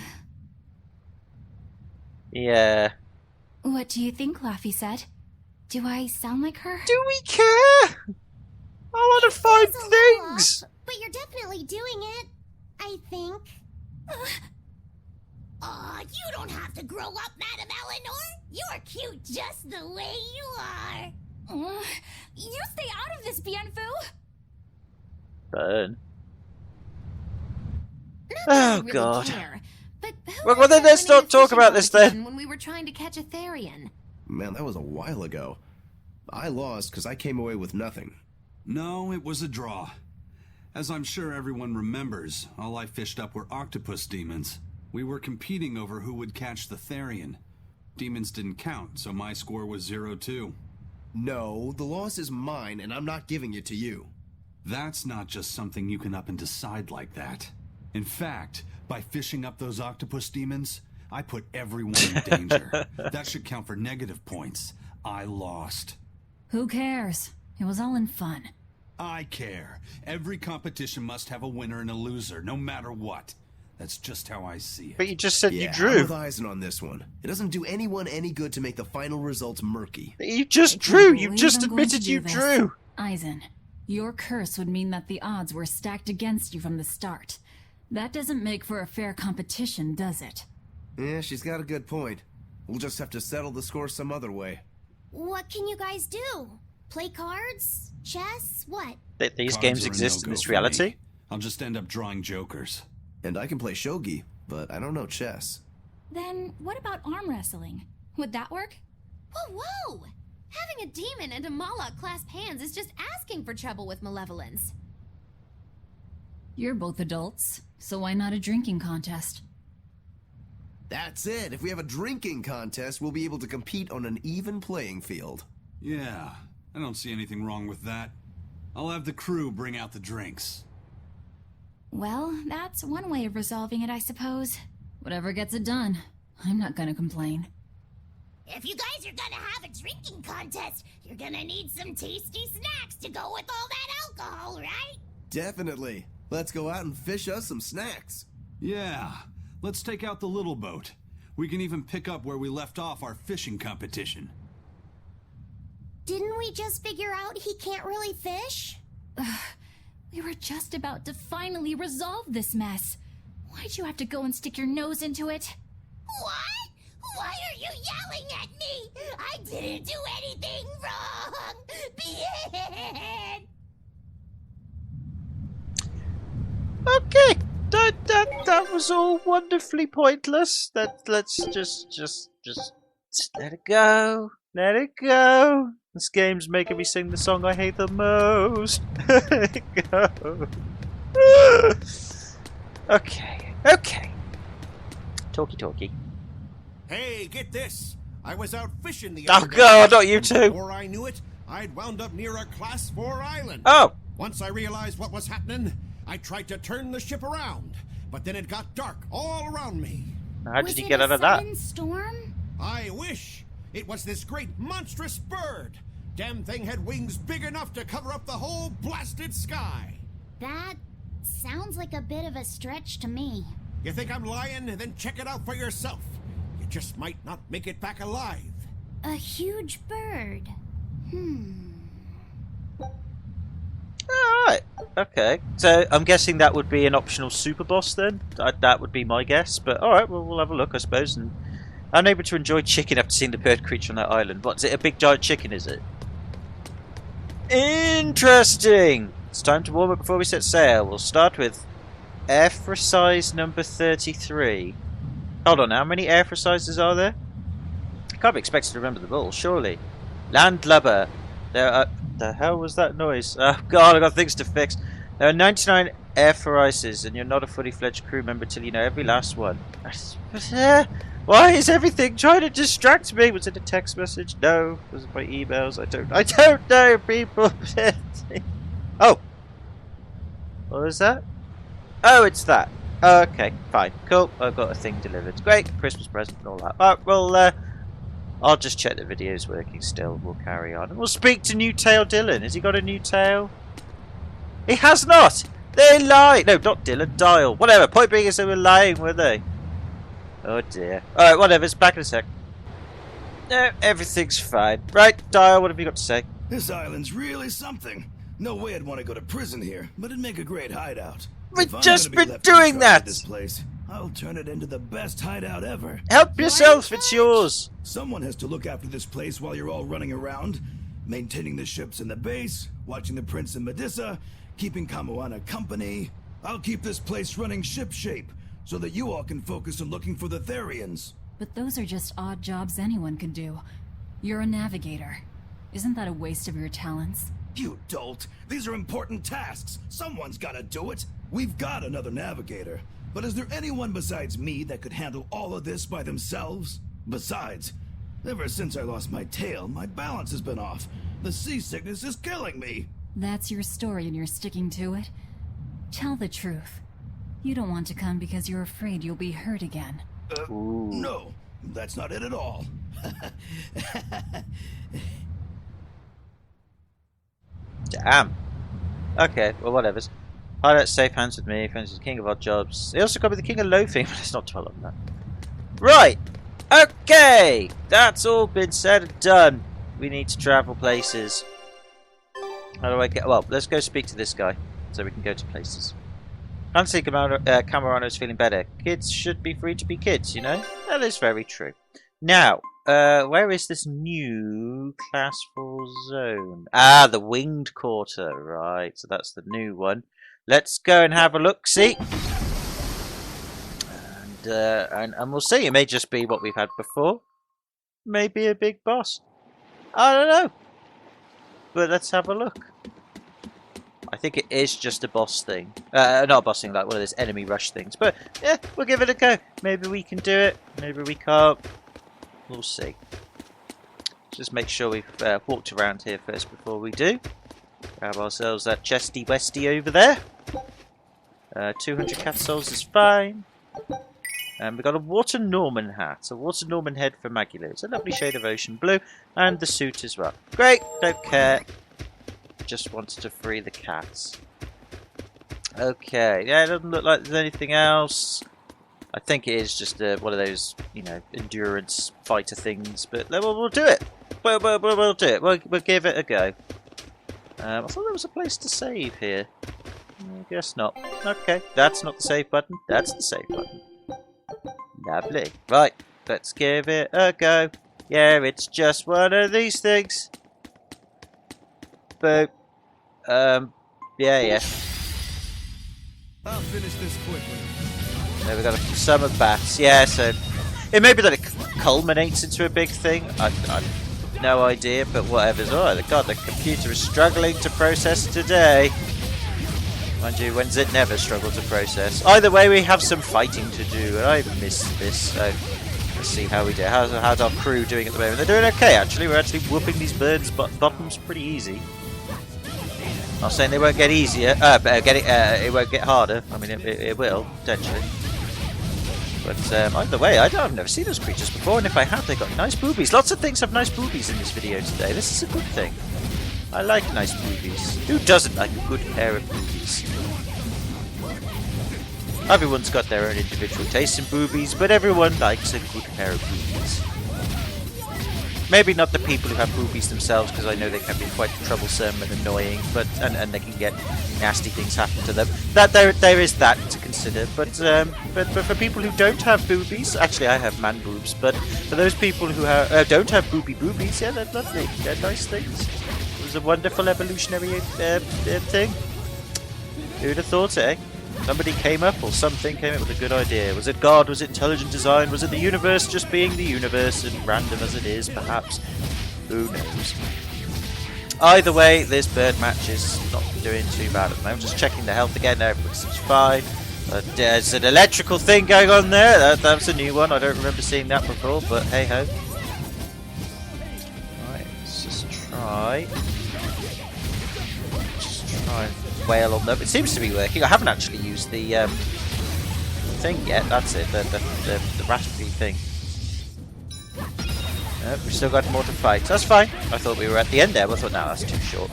Yeah. What do you think Laffy said? Do I sound like her? Do we care? I want to find It's a little things. off, but you're definitely doing it. I think. Aw, you don't have to grow up, Madam Eleanor. You're cute just the way you are. You stay out of this, Bienfu! Burn. Not that Oh, I really God. care, but who Well, was then there let's winning not the talk fishing about this then. competition when we were trying to catch a Therian? Man, that was a while ago. I lost because I came away with nothing. No, it was a draw. As I'm sure everyone remembers, all I fished up were octopus demons. We were competing over who would catch the Therian. Demons didn't count, so my score was 0-2. No, the loss is mine, and I'm not giving it to you. That's not just something you can up and decide like that. In fact, by fishing up those octopus demons, I put everyone in danger. That should count for negative points. I lost. Who cares? It was all in fun. I care. Every competition must have a winner and a loser, no matter what. That's just how I see it. But you just said you Yeah, I'm drew. with Eisen on this one. It doesn't do anyone any good to make the final results murky. You just I drew. can't You believe just I'm going to admitted do you this. drew. Eisen, your curse would mean that the odds were stacked against you from the start. That doesn't make for a fair competition, does it? Yeah, she's got a good point. We'll just have to settle the score some other way. What can you guys do? Play cards? Chess? What? These Cards games are a exist in no-go this for reality. me. I'll just end up drawing jokers. And I can play shogi, but I don't know chess. Then what about arm wrestling? Would that work? Whoa, whoa! Having a demon and a Moloch clasp hands is just asking for trouble with malevolence. You're both adults, so why not a drinking contest? That's it. If we have a drinking contest, we'll be able to compete on an even playing field. Yeah, I don't see anything wrong with that. I'll have the crew bring out the drinks. Well, that's one way of resolving it, I suppose. Whatever gets it done. I'm not gonna complain. If you guys are gonna have a drinking contest, you're gonna need some tasty snacks to go with all that alcohol, right? Definitely. Let's go out and fish us some snacks. Yeah, let's take out the little boat. We can even pick up where we left off our fishing competition. Didn't we just figure out he can't really fish? We were just about to finally resolve this mess. Why'd you have to go and stick your nose into it? What? Why are you yelling at me? I didn't do anything wrong. Bien. Okay, that was all wonderfully pointless. Let's just let it go. Let it go. This game's making me sing the song I hate the most. Let it go. Okay. Talkie. Hey, get this! I was out fishing the Oh other day, God, not you and too. Before I knew it, I'd wound up near a Class 4 island. Oh, Once I realized what was happening, I tried to turn the ship around, but then it got dark all around me. how did you get out of that? Storm? I wish it was this great monstrous bird. Damn thing had wings big enough to cover up the whole blasted sky. That sounds like a bit of a stretch to me. You think I'm lying? Then check it out for yourself. You just might not make it back alive. A huge bird. Alright, okay. So I'm guessing that would be an optional super boss then? That would be my guess, but alright, well, we'll have a look, I suppose. And I'm able to enjoy chicken after seeing the bird creature on that island. What's it, a big giant chicken, is it? Interesting! It's time to warm up before we set sail. We'll start with exercise number 33. Hold on, how many exercises are there? I can't be expected to remember them all, surely. Landlubber. There are... The hell was that noise? Oh god, I got things to fix. There are 99 airphoresis, and you're not a fully fledged crew member till you know every last one. Why is everything trying to distract me? Was it a text message? No. Was it by emails? I don't know, people. Oh. What was that? Oh, it's that. Oh, okay, fine, cool. I've got a thing delivered. Great, Christmas present and all that. Well, I'll just check the video's working still. We'll carry on. And we'll speak to New Tail Dylan. Has he got a new tail? He has not! They lie! No, not Dylan, Dial. Whatever, point being is they were lying, were they? Oh dear. Alright, whatever, it's back in a sec. No, everything's fine. Right, Dial, what have you got to say? This island's really something. No way I'd want to go to prison here, but it'd make a great hideout. We've just been doing that! This place, I'll turn it into the best hideout ever. Help yourself, it's yours! Someone has to look after this place while you're all running around, maintaining the ships in the base, watching the Prince and Medusa, keeping Kamoana company. I'll keep this place running ship-shape, so that you all can focus on looking for the Therians. But those are just odd jobs anyone can do. You're a navigator. Isn't that a waste of your talents? You dolt! These are important tasks! Someone's gotta do it! We've got another navigator, but is there anyone besides me that could handle all of this by themselves? Besides, ever since I lost my tail, my balance has been off. The seasickness is killing me! That's your story and you're sticking to it? Tell the truth. You don't want to come because you're afraid you'll be hurt again. No, that's not it at all. Damn. Okay, well, whatever. Pilot's safe hands with me. Friends is the king of odd jobs. They also got me the king of loafing, but let's not dwell on that. Right. Okay. That's all been said and done. We need to travel places. How do I get... Well, let's go speak to this guy so we can go to places. Fancy Camerano's feeling better. Kids should be free to be kids, you know? That is very true. Now, where is this new class 4 zone? Ah, the winged quarter. Right, so that's the new one. Let's go and have a look, see? And we'll see. It may just be what we've had before. Maybe a big boss. I don't know. But let's have a look. I think it is just a boss thing. Not a boss thing, like one of those enemy rush things. But, yeah, we'll give it a go. Maybe we can do it. Maybe we can't. We'll see. Just make sure we've walked around here first before we do. Grab ourselves that chesty westy over there. 200 cat souls is fine. And we've got a Water Norman hat. A Water Norman head for Magula. It's a lovely shade of ocean blue. And the suit as well. Great, don't care. Just wanted to free the cats. Okay, yeah, it doesn't look like there's anything else. I think it is just one of those, you know, endurance fighter things. But we'll do it. We'll do it. We'll give it a go. I thought there was a place to save here. I guess not. Okay, that's not the save button. That's the save button. Lovely. Right, let's give it a go. Yeah, it's just one of these things. Boop. Yeah. I'll finish this quickly. There we got a summer bats. Yeah, so it may be that it culminates into a big thing. I've no idea, but whatever's alright. God, the computer is struggling to process today. Mind you, when's it never struggled to process? Either way, we have some fighting to do, and I miss this. So let's see how we do. How's our crew doing at the moment? They're doing okay, actually. We're actually whooping these birds' bottoms pretty easy. Not saying they won't get easier, but it won't get harder. I mean, it will, potentially. But either way, I've never seen those creatures before, and if I have, they've got nice boobies. Lots of things have nice boobies in this video today. This is a good thing. I like nice boobies. Who doesn't like a good pair of boobies? Everyone's got their own individual taste in boobies, but everyone likes a good pair of boobies. Maybe not the people who have boobies themselves, because I know they can be quite troublesome and annoying, but and they can get nasty things happen to them. That there is that to consider. But for people who don't have boobies, actually I have man boobs, but for those people who don't have boobies, yeah, they're lovely. They're nice things. It was a wonderful evolutionary thing. Who'd have thought, eh? Somebody came up, or something came up with a good idea. Was it God? Was it intelligent design? Was it the universe just being the universe and random as it is, perhaps? Who knows? Either way, this bird match is not doing too bad at the moment. Just checking the health again. Everything seems fine. There's an electrical thing going on there. That was a new one. I don't remember seeing that before, but hey ho. Right, let's just try. And wail on them. It seems to be working. I haven't actually used the thing yet. That's it. The raspberry thing. Nope, we've still got more to fight. That's fine. I thought we were at the end there, but I thought, no, that's too short.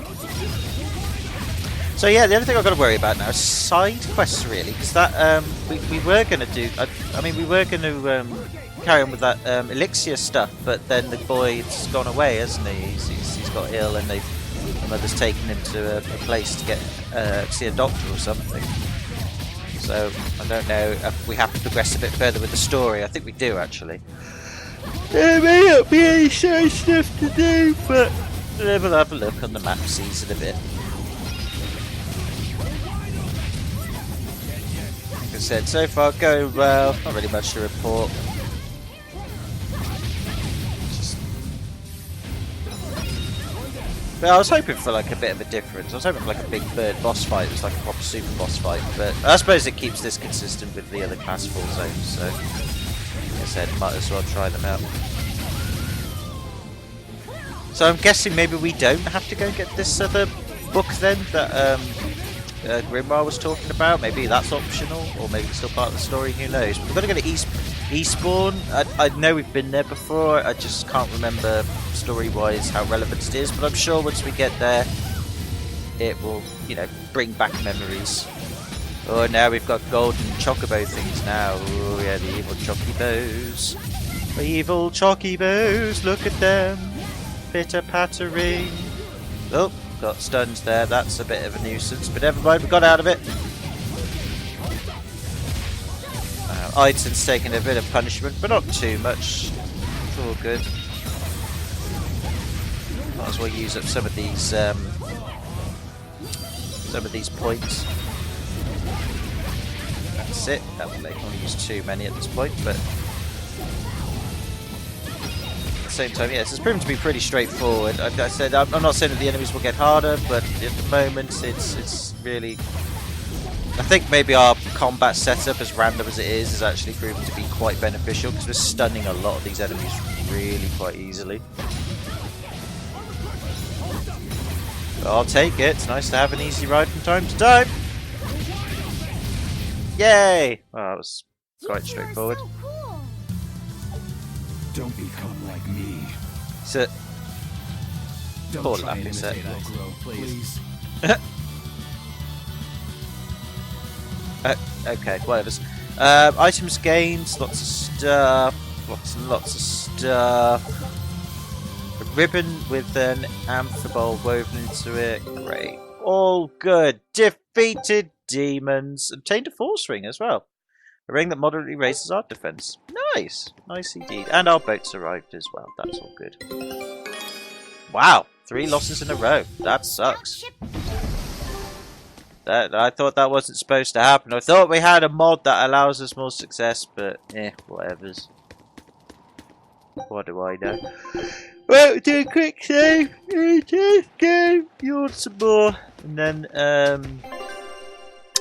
So yeah, the only thing I've got to worry about now is side quests, really, because that we were going to do. I mean, we were going to carry on with that elixir stuff, but then the boy's gone away, hasn't he? He's got ill, and the mother's taken him to a place to get see a doctor or something. So I don't know if we have to progress a bit further with the story. I think we do, actually. There may not be any side stuff to do, but we'll have a look on the map, seize it a bit. Like I said, so far going well, not really much to report. But I was hoping for like a bit of a difference. I was hoping for like a big bird boss fight. It was like a proper super boss fight, but I suppose it keeps this consistent with the other class 4 zones, so like I said, might as well try them out. So I'm guessing maybe we don't have to go and get this other book then that Grimoire was talking about. Maybe that's optional, or maybe it's still part of the story, who knows. We're going to go to Eastbourne. I know we've been there before, I just can't remember story-wise how relevant it is, but I'm sure once we get there it will, you know, bring back memories. Oh, now we've got golden chocobo things now. Oh yeah, the evil chocobos. The evil chocobos, look at them. Bitter pattering. Oh, got stunned there. That's a bit of a nuisance, but never mind, we got out of it. Idson's taking a bit of punishment, but not too much. It's all good. Might as well use up some of these points. That's it. They can only use too many at this point, but at the same time, yes, it's proven to be pretty straightforward. I said I'm not saying that the enemies will get harder, but at the moment it's really. I think maybe our combat setup, as random as it is actually proven to be quite beneficial, because we're stunning a lot of these enemies really quite easily. But I'll take it. It's nice to have an easy ride from time to time. Yay! Well, that was quite straightforward. So cool. Don't become like me. So, Don't poor try and laughing set. imitate us, please. Okay, whatever. Items gained, lots of stuff, lots and lots of stuff. A ribbon with an amphibole woven into it. Great. All good. Defeated demons. Obtained a force ring as well. A ring that moderately raises our defense. Nice. Nice indeed. And our boats arrived as well. That's all good. Wow. 3 losses in a row. That sucks. I thought that wasn't supposed to happen. I thought we had a mod that allows us more success, but whatevers. What do I know? Well, do a quick save. Just go. Yawn some more, and then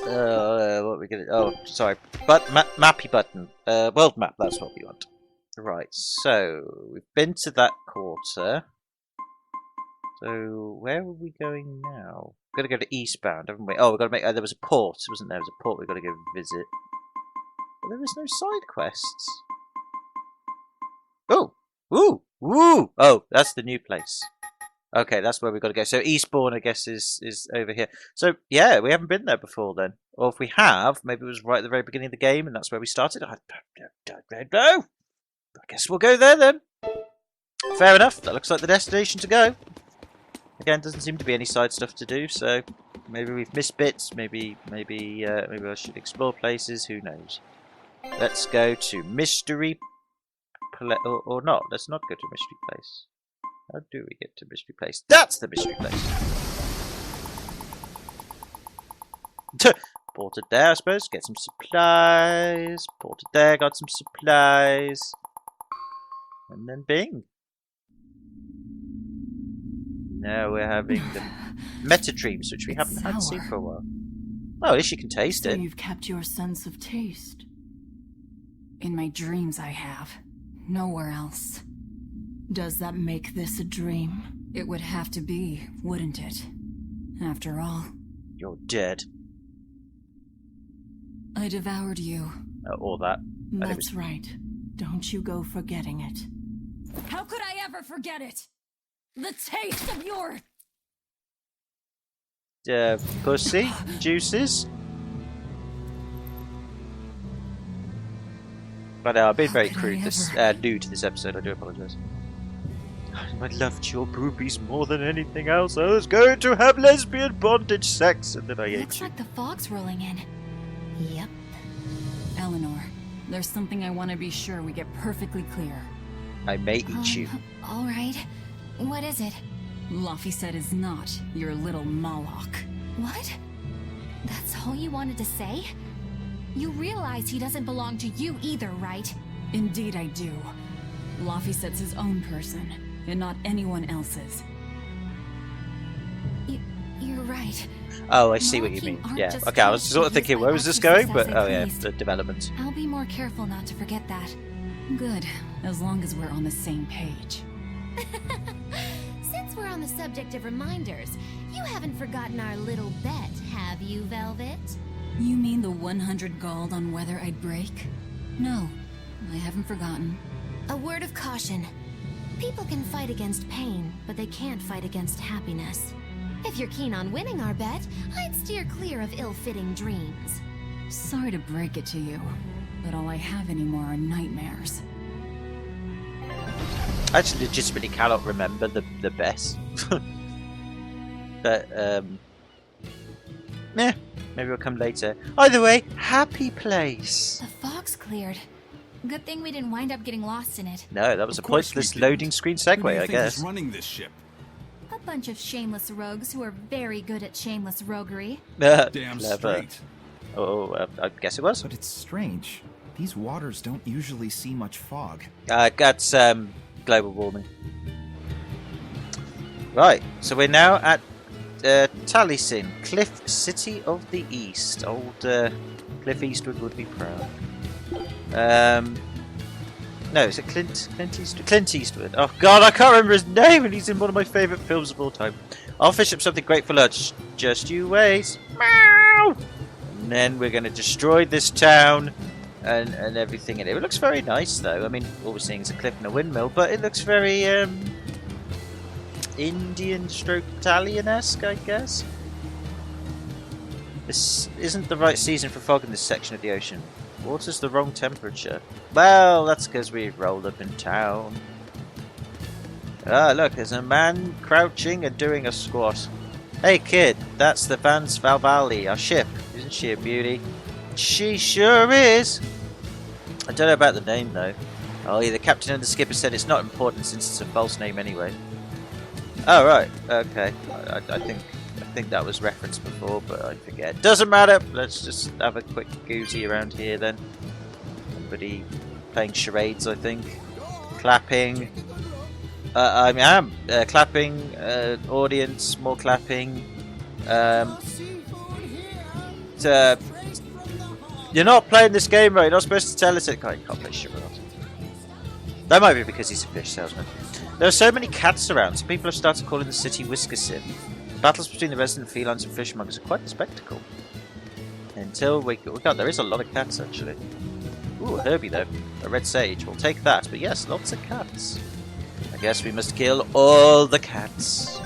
what are we gonna? Oh, sorry. But mappy button. World map. That's what we want. Right. So we've been to that quarter. So where are we going now? We've got to go to eastbound, haven't we? Oh, we've got to make. There was a port, wasn't there? There was a port we've got to go visit. But there is no side quests. Oh, ooh, ooh. Oh, that's the new place. Okay, that's where we've got to go. So Eastbourne, I guess, is over here. So yeah, we haven't been there before then. Or if we have, maybe it was right at the very beginning of the game, and that's where we started. I don't know. I guess we'll go there then. Fair enough. That looks like the destination to go. Again, doesn't seem to be any side stuff to do, so maybe we've missed bits. Maybe I should explore places. Who knows? Let's go to Mystery or not. Let's not go to Mystery Place. How do we get to Mystery Place? That's the Mystery Place. Ported there, I suppose. Get some supplies. Ported there, got some supplies. And then bing. Now we're having the meta dreams, which we haven't had seen for a while. Oh, at least you can taste it. So you've kept your sense of taste. In my dreams I have. Nowhere else. Does that make this a dream? It would have to be, wouldn't it? After all. You're dead. I devoured you. Or that. That's right. Don't you go forgetting it. How could I ever forget it? The taste of your... pussy juices. But I've been very crude new to this episode, I do apologise. I loved your boobies more than anything else. I was going to have lesbian bondage sex, and then I ate you. Looks like the fog's rolling in. Yep. Eleanor, there's something I want to be sure we get perfectly clear. I may eat you. Alright. What is it? Laphicet is not your little Moloch. What? That's all you wanted to say? You realize he doesn't belong to you either, right? Indeed I do. Laphicet's his own person, and not anyone else's. You're right. Oh, I see what you mean. Yeah. Okay, I was sort of thinking, where was this going? But, oh yeah, the development. I'll be more careful not to forget that. Good, as long as we're on the same page. Since we're on the subject of reminders, you haven't forgotten our little bet, have you, Velvet? You mean the 100 gold on whether I'd break? No, I haven't forgotten. A word of caution. People can fight against pain, but they can't fight against happiness. If you're keen on winning our bet, I'd steer clear of ill-fitting dreams. Sorry to break it to you, but all I have anymore are nightmares. I actually legitimately cannot remember the best. But, maybe it'll come later. Either way, happy place. The fog's cleared. Good thing we didn't wind up getting lost in it. No, that was a pointless loading screen segue, I guess. Who's running this ship? A bunch of shameless rogues who are very good at shameless roguery. Damn straight. Oh, I guess it was. But it's strange. These waters don't usually see much fog. That's global warming. Right, so we're now at Taliesin, Cliff City of the East. Old Cliff Eastwood would be proud. No, is it Clint Eastwood? Clint Eastwood. Oh god, I can't remember his name, and he's in one of my favourite films of all time. I'll fish up something great for lunch. Just you wait. Meow! And then we're going to destroy this town and everything in it. It looks very nice, though. I mean, all we're seeing is a cliff and a windmill, but it looks very Indian/Italian-esque, I guess. This isn't the right season for fog in this section of the ocean. Water's the wrong temperature. Well, that's because we rolled up in town. Ah, look, there's a man crouching and doing a squat. Hey kid, that's the Vance Valvali, our ship. Isn't she a beauty? She sure is! I don't know about the name though. Oh yeah, the captain and the skipper said it's not important since it's a false name anyway. Oh right, okay. I think that was referenced before, but I forget. Doesn't matter. Let's just have a quick goozy around here then. Everybody playing charades, I think. Clapping. I am clapping. Audience, more clapping. You're not playing this game right. You're not supposed to tell us it. I can't play charades. That might be because he's a fish salesman. There are so many cats around, so people have started calling the city Whiskersin. Battles between the resident felines and fishmongers are quite a spectacle. Until we... Oh god, there is a lot of cats, actually. Ooh, a Herbie, though. A red sage. We'll take that. But yes, lots of cats. I guess we must kill all the cats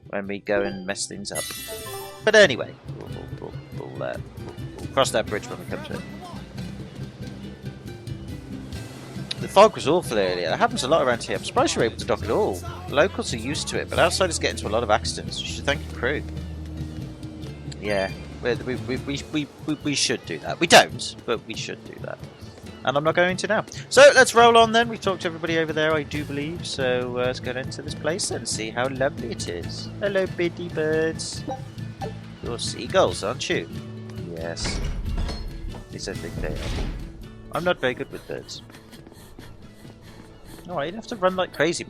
when we go and mess things up. But anyway, we'll cross that bridge when we come to it. The fog was awful earlier. That happens a lot around here. I'm surprised you're able to dock at all. Locals are used to it, but outsiders get into a lot of accidents. You should thank your crew. Yeah, we should do that. We don't, but we should do that. And I'm not going to now. So let's roll on then. We've talked to everybody over there, I do believe. So let's go into this place and see how lovely it is. Hello, biddy birds. You're seagulls, aren't you? Yes. At least I think they are. I'm not very good with birds. Alright, you have to run like crazy.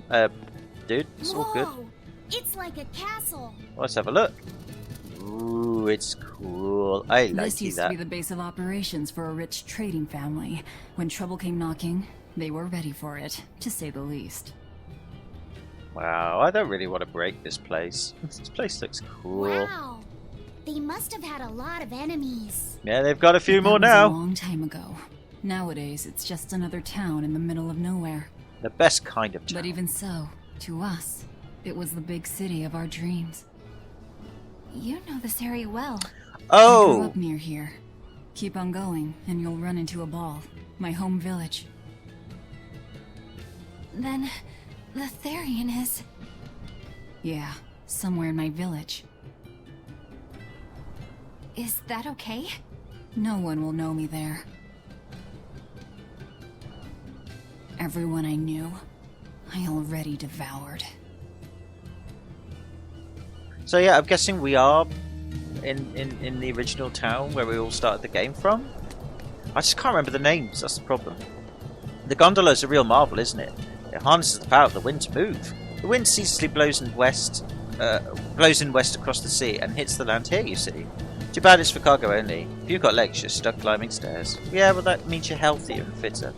dude. It's all good. Whoa! It's like a castle. Let's have a look. Ooh, it's cool. I like This used to be the base of operations for a rich trading family. When trouble came knocking, they were ready for it, to say the least. Wow, I don't really want to break this place. This place looks cool. Wow! They must have had a lot of enemies. Yeah, they've got a few more That was now. a long time ago. Nowadays, it's just another town in the middle of nowhere. The best kind of town. But even so, to us, it was the big city of our dreams. You know this area well. I grew Oh! up near here. Keep on going, and you'll run into a ball. My home village. Then, the Therian is... Yeah, somewhere in my village. Is that okay? No one will know me there. Everyone I knew, I already devoured. So yeah, I'm guessing we are in the original town where we all started the game from. I just can't remember the names, that's the problem. The gondola is a real marvel, isn't it? It harnesses the power of the wind to move. The wind ceaselessly blows in west across the sea and hits the land here, you see. Too bad it's for cargo only. If you've got legs, you're stuck climbing stairs. Yeah, well that means you're healthier and fitter.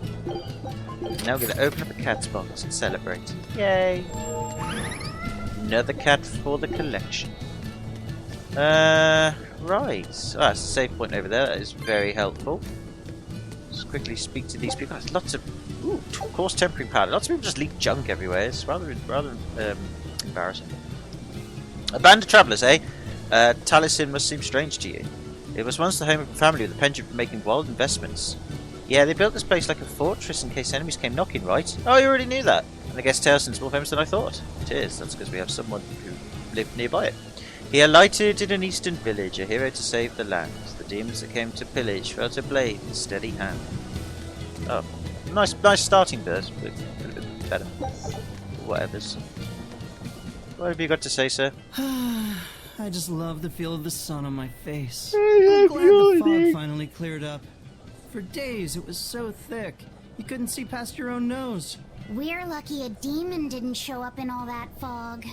Now we're going to open up a cat's box and celebrate. Yay! Another cat for the collection. Right. Oh, that's a save point over there. That is very helpful. Just quickly speak to these people. There's lots of... Ooh, coarse tempering powder. Lots of people just leave junk everywhere. It's rather embarrassing. A band of travellers, eh? Taliesin must seem strange to you. It was once the home of a family with a penchant for making wild investments. Yeah, they built this place like a fortress in case enemies came knocking, right? Oh, you already knew that. And I guess Taliesin's more famous than I thought. It is. That's because we have someone who lived nearby it. He alighted in an eastern village, a hero to save the land. The demons that came to pillage felt a blade in steady hand. Oh, nice starting verse, but a little bit better. Whatever's. What have you got to say, sir? I just love the feel of the sun on my face. I'm glad the fog finally cleared up. For days it was so thick, you couldn't see past your own nose. We're lucky a demon didn't show up in all that fog.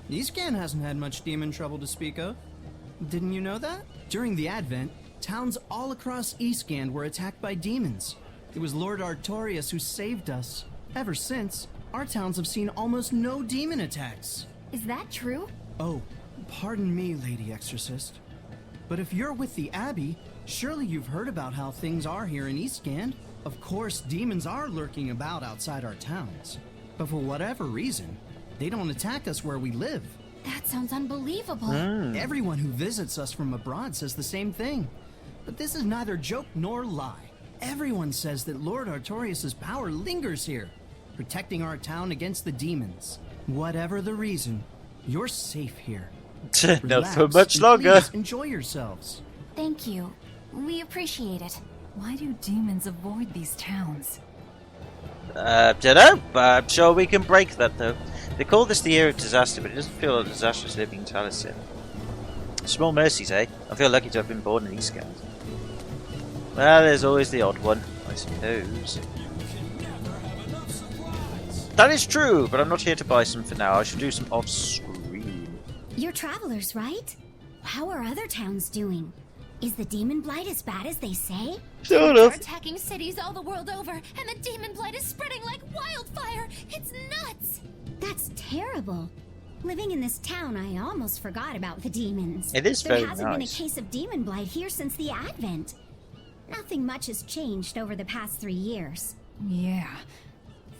Eastgan hasn't had much demon trouble to speak of. Didn't you know that? During the Advent, towns all across Eastgan were attacked by demons. It was Lord Artorius who saved us. Ever since, our towns have seen almost no demon attacks. Is that true? Oh, pardon me, Lady Exorcist. But if you're with the Abbey, surely you've heard about how things are here in Eastgand. Of course, demons are lurking about outside our towns. But for whatever reason, they don't attack us where we live. That sounds unbelievable. Everyone who visits us from abroad says the same thing. But this is neither joke nor lie. Everyone says that Lord Artorius' power lingers here, protecting our town against the demons. Whatever the reason, you're safe here. Not for much longer. Please enjoy yourselves. Thank you. We appreciate it. Why do demons avoid these towns? Dunno, but I'm sure we can break that though. They call this the year of disaster, but it doesn't feel like disastrous living in Taliesin. Small mercies, eh? I feel lucky to have been born in Eastgard. Well, there's always the odd one, I suppose. That is true, but I'm not here to buy some for now. I should do some off-screen. You're travelers, right? How are other towns doing? Is the demon blight as bad as they say? They're attacking cities all the world over, and the demon blight is spreading like wildfire. It's nuts. That's terrible. Living in this town, I almost forgot about the demons. It is very nice. There hasn't been a case of demon blight here since the Advent. Nothing much has changed over the past 3 years. Yeah,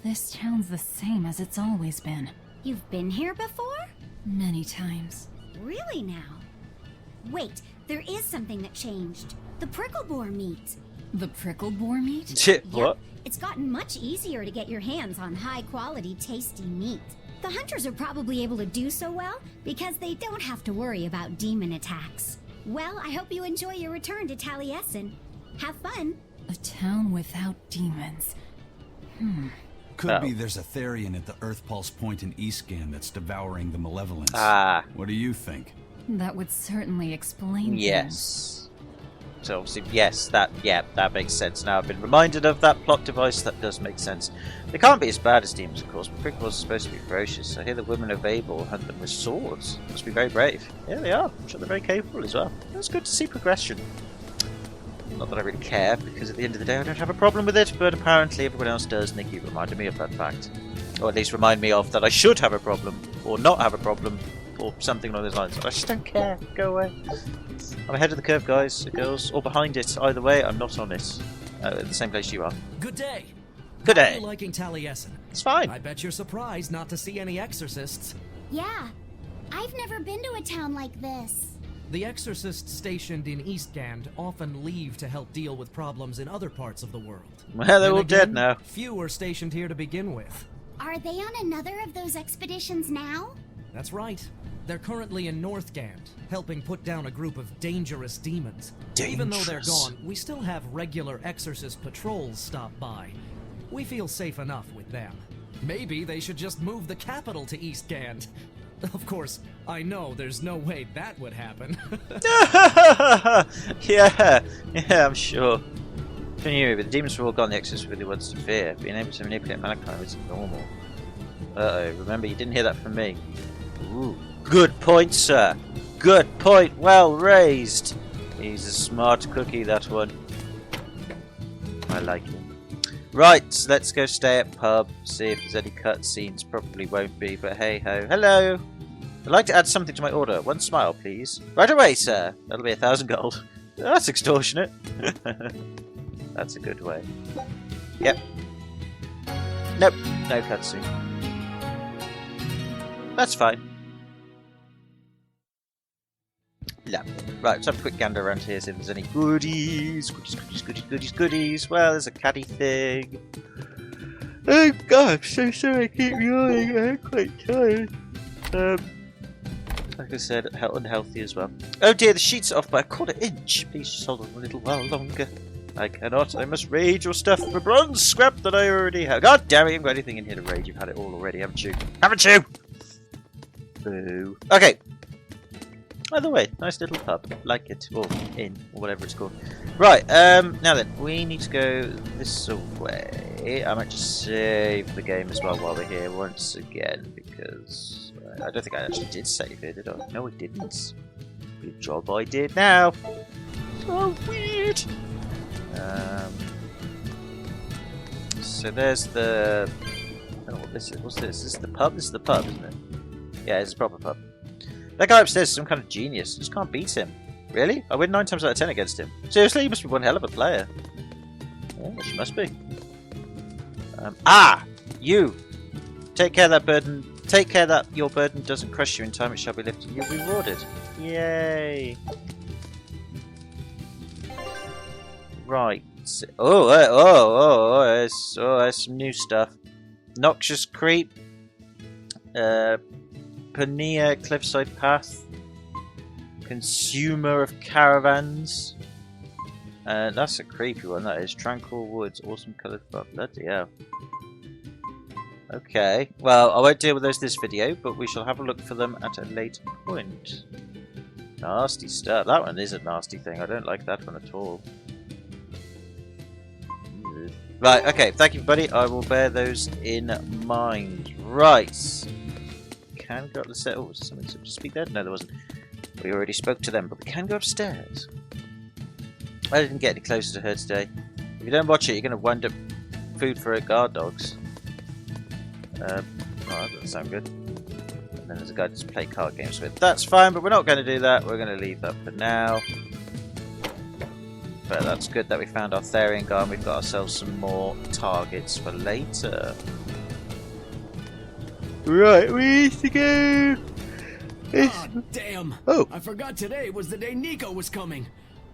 this town's the same as it's always been. You've been here before? Many times. Really now? Wait, there is something that changed. The prickle boar meat. The prickle boar meat? What? Yep, it's gotten much easier to get your hands on high-quality, tasty meat. The hunters are probably able to do so well because they don't have to worry about demon attacks. Well, I hope you enjoy your return to Taliesin. Have fun. A town without demons. Could be there's a Therian at the Earth Pulse Point in Eastgand that's devouring the malevolence. Ah. What do you think? That would certainly explain things. Yes. So obviously, yes, that makes sense. Now I've been reminded of that plot device. That does make sense. They can't be as bad as demons, of course, but criminals are supposed to be ferocious. I hear the women of Abel hunt them with swords. Must be very brave. Yeah, they are. I'm sure they're very capable as well. It's good to see progression. Not that I really care, because at the end of the day I don't have a problem with it, but apparently everyone else does, and they keep reminding me of that fact. Or at least remind me of that I should have a problem, or not have a problem, or something along those lines. I just don't care. Go away. I'm ahead of the curve, guys, girls, or behind it. Either way, I'm not on it. At the same place you are. Good day. Good day. How are you liking Taliesin? It's fine. I bet you're surprised not to see any exorcists. Yeah. I've never been to a town like this. The exorcists stationed in Eastgand often leave to help deal with problems in other parts of the world. Well, they're all again, dead now. Few are stationed here to begin with. Are they on another of those expeditions now? That's right. They're currently in Northgand, helping put down a group of dangerous demons. Even though they're gone, we still have regular exorcist patrols stop by. We feel safe enough with them. Maybe they should just move the capital to Eastgand. Of course, I know there's no way that would happen. yeah, I'm sure. Can you? But the demons were all gone. The exorcist really wants to fear. Being able to manipulate mankind isn't normal. Uh-oh. Remember, you didn't hear that from me. Ooh. Good point, sir. Good point. Well raised. He's a smart cookie, that one. I like him. Right, so let's go stay at pub, see if there's any cutscenes. Probably won't be, but hey ho. Hello! I'd like to add something to my order. One smile, please. Right away, sir. That'll be 1,000 gold. That's extortionate. That's a good way. Yep. Nope, no cutscene. That's fine. Lovely. Right, let's have a quick gander around here, see if there's any goodies. Goodies. Well, there's a caddy thing. Oh god, I'm so sorry I keep yawning. I'm quite tired. Like I said, unhealthy as well. Oh dear, the sheets are off by 1/4 inch. Please just hold on a little while longer. I cannot. I must raid your stuff for bronze scrap that I already have. God damn it, you haven't got anything in here to raid. You've had it all already, haven't you? Haven't you? Boo. Okay. Either way, nice little pub. Like it. Or inn, or whatever it's called. Right, now then, we need to go this way. I might just save the game as well while we're here once again, because I don't think I actually did save it, did I? No, I didn't. Good job I did now. So weird. So there's the... I don't know what this is. What's this? Is this the pub? This is the pub, isn't it? Yeah, it's a proper pub. That guy upstairs is some kind of genius. I just can't beat him. Really? I win 9 times out of 10 against him. Seriously? He must be one hell of a player. Yeah, she must be. You! Take care that burden. Take care that your burden doesn't crush you in time. It shall be lifted. You'll be rewarded. Yay! Right. There's some new stuff. Noxious Creep. Pania Cliffside Path. Consumer of Caravans. That's a creepy one, that is. Tranquil Woods. Awesome coloured fog. Bloody hell. Okay. Well, I won't deal with those this video, but we shall have a look for them at a later point. Nasty stuff. That one is a nasty thing. I don't like that one at all. Right, okay. Thank you, buddy. I will bear those in mind. Right. Can go up the set. Oh, was there something to speak there? No, there wasn't. We already spoke to them, but we can go upstairs. I didn't get any closer to her today. If you don't watch it, you're going to wind up food for her guard dogs. Oh, that doesn't sound good. And then there's a guy to play card games with. That's fine, but we're not going to do that. We're going to leave that for now. But that's good that we found our Therian guard and we've got ourselves some more targets for later. Right, we need to go. Damn! Oh, I forgot today was the day Nico was coming.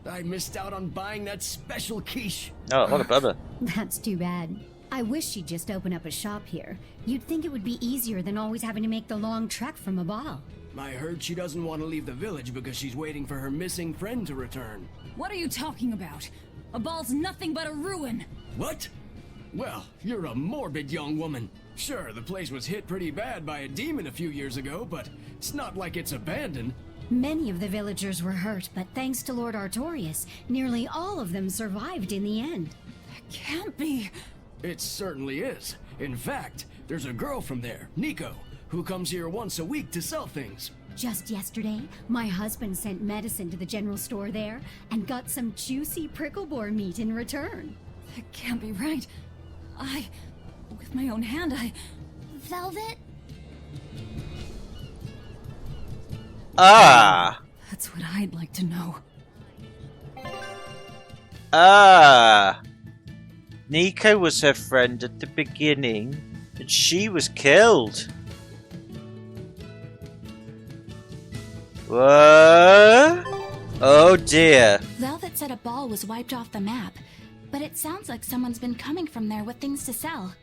I missed out on buying that special quiche. Oh, what a bummer. That's too bad. I wish she'd just open up a shop here. You'd think it would be easier than always having to make the long trek from a ball. I heard she doesn't want to leave the village because she's waiting for her missing friend to return. What are you talking about? A ball's nothing but a ruin. What? Well, you're a morbid young woman. Sure, the place was hit pretty bad by a demon a few years ago, but it's not like it's abandoned. Many of the villagers were hurt, but thanks to Lord Artorius, nearly all of them survived in the end. That can't be. It certainly is. In fact, there's a girl from there, Nico, who comes here once a week to sell things. Just yesterday, my husband sent medicine to the general store there and got some juicy prickle boar meat in return. That can't be right. With my own hand, Velvet? Ah! That's what I'd like to know. Ah! Nico was her friend at the beginning, and she was killed. What? Oh dear. Velvet said a ball was wiped off the map, but it sounds like someone's been coming from there with things to sell.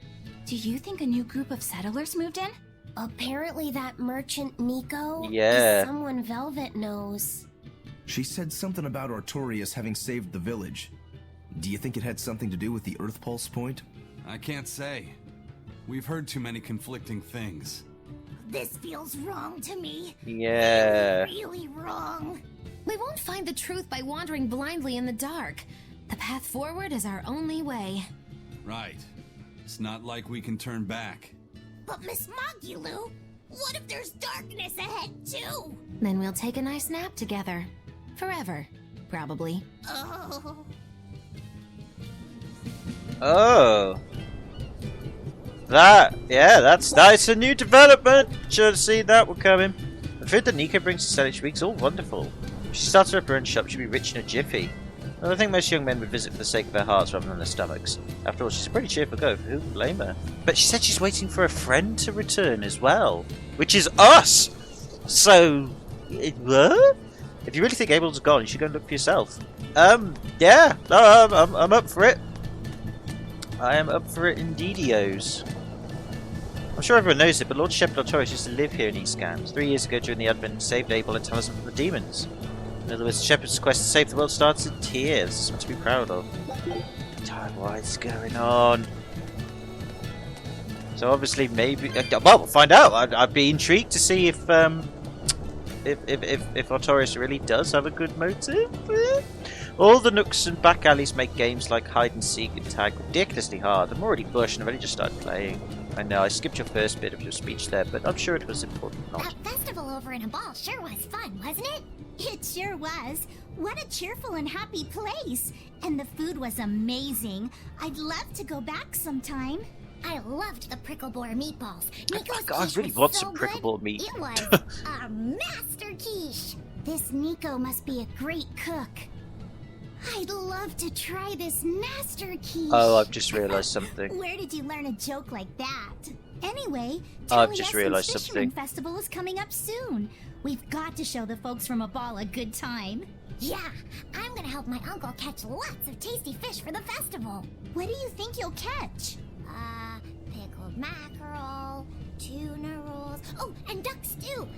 Do you think a new group of settlers moved in? Apparently that merchant Nico is someone Velvet knows. She said something about Artorius having saved the village. Do you think it had something to do with the Earth Pulse point? I can't say. We've heard too many conflicting things. This feels wrong to me. Yeah. Really wrong. We won't find the truth by wandering blindly in the dark. The path forward is our only way. Right. It's not like we can turn back. But Miss Mogulu, what if there's darkness ahead too? Then we'll take a nice nap together. Forever, probably. Oh. That's a new development. Should have seen that one coming. The food that Nico brings to sell each week is all wonderful. If she started her own shop, she'd be rich in a jiffy. I think most young men would visit for the sake of their hearts rather than their stomachs. After all, she's a pretty cheerful girl. Who can blame her? But she said she's waiting for a friend to return as well, which is us. So, what? If you really think Abel's gone, you should go and look for yourself. Yeah, I'm up for it. I am up for it indeedios. I'm sure everyone knows it, but Lord Shepherd Artorius used to live here in Eastgard. 3 years ago during the Advent, saved Abel and Talisman from the demons. In other words, the Shepherd's quest to save the world starts in tears. Something to be proud of. What's going on? So obviously, maybe. Well, we'll find out. I'd be intrigued to see if Artorius really does have a good motive. All the nooks and back alleys make games like hide and seek and tag ridiculously hard. I'm already bushed and I've only just started playing. I know I skipped your first bit of your speech there, but I'm sure it was important. That festival over in a ball sure was fun, wasn't it? It sure was. What a cheerful and happy place. And the food was amazing. I'd love to go back sometime. I loved the prickle boar meatballs. I really want some prickle boar meat. It was a master quiche. This Nico must be a great cook. I'd love to try this master quiche. Oh, I've just realised something. Where did you learn a joke like that? Anyway, I've just realised Fisherman something. Festival is coming up soon. We've got to show the folks from Abal a good time. Yeah, I'm gonna help my uncle catch lots of tasty fish for the festival. What do you think you'll catch? Pickled mackerel, tuna rolls, oh, and duck stew.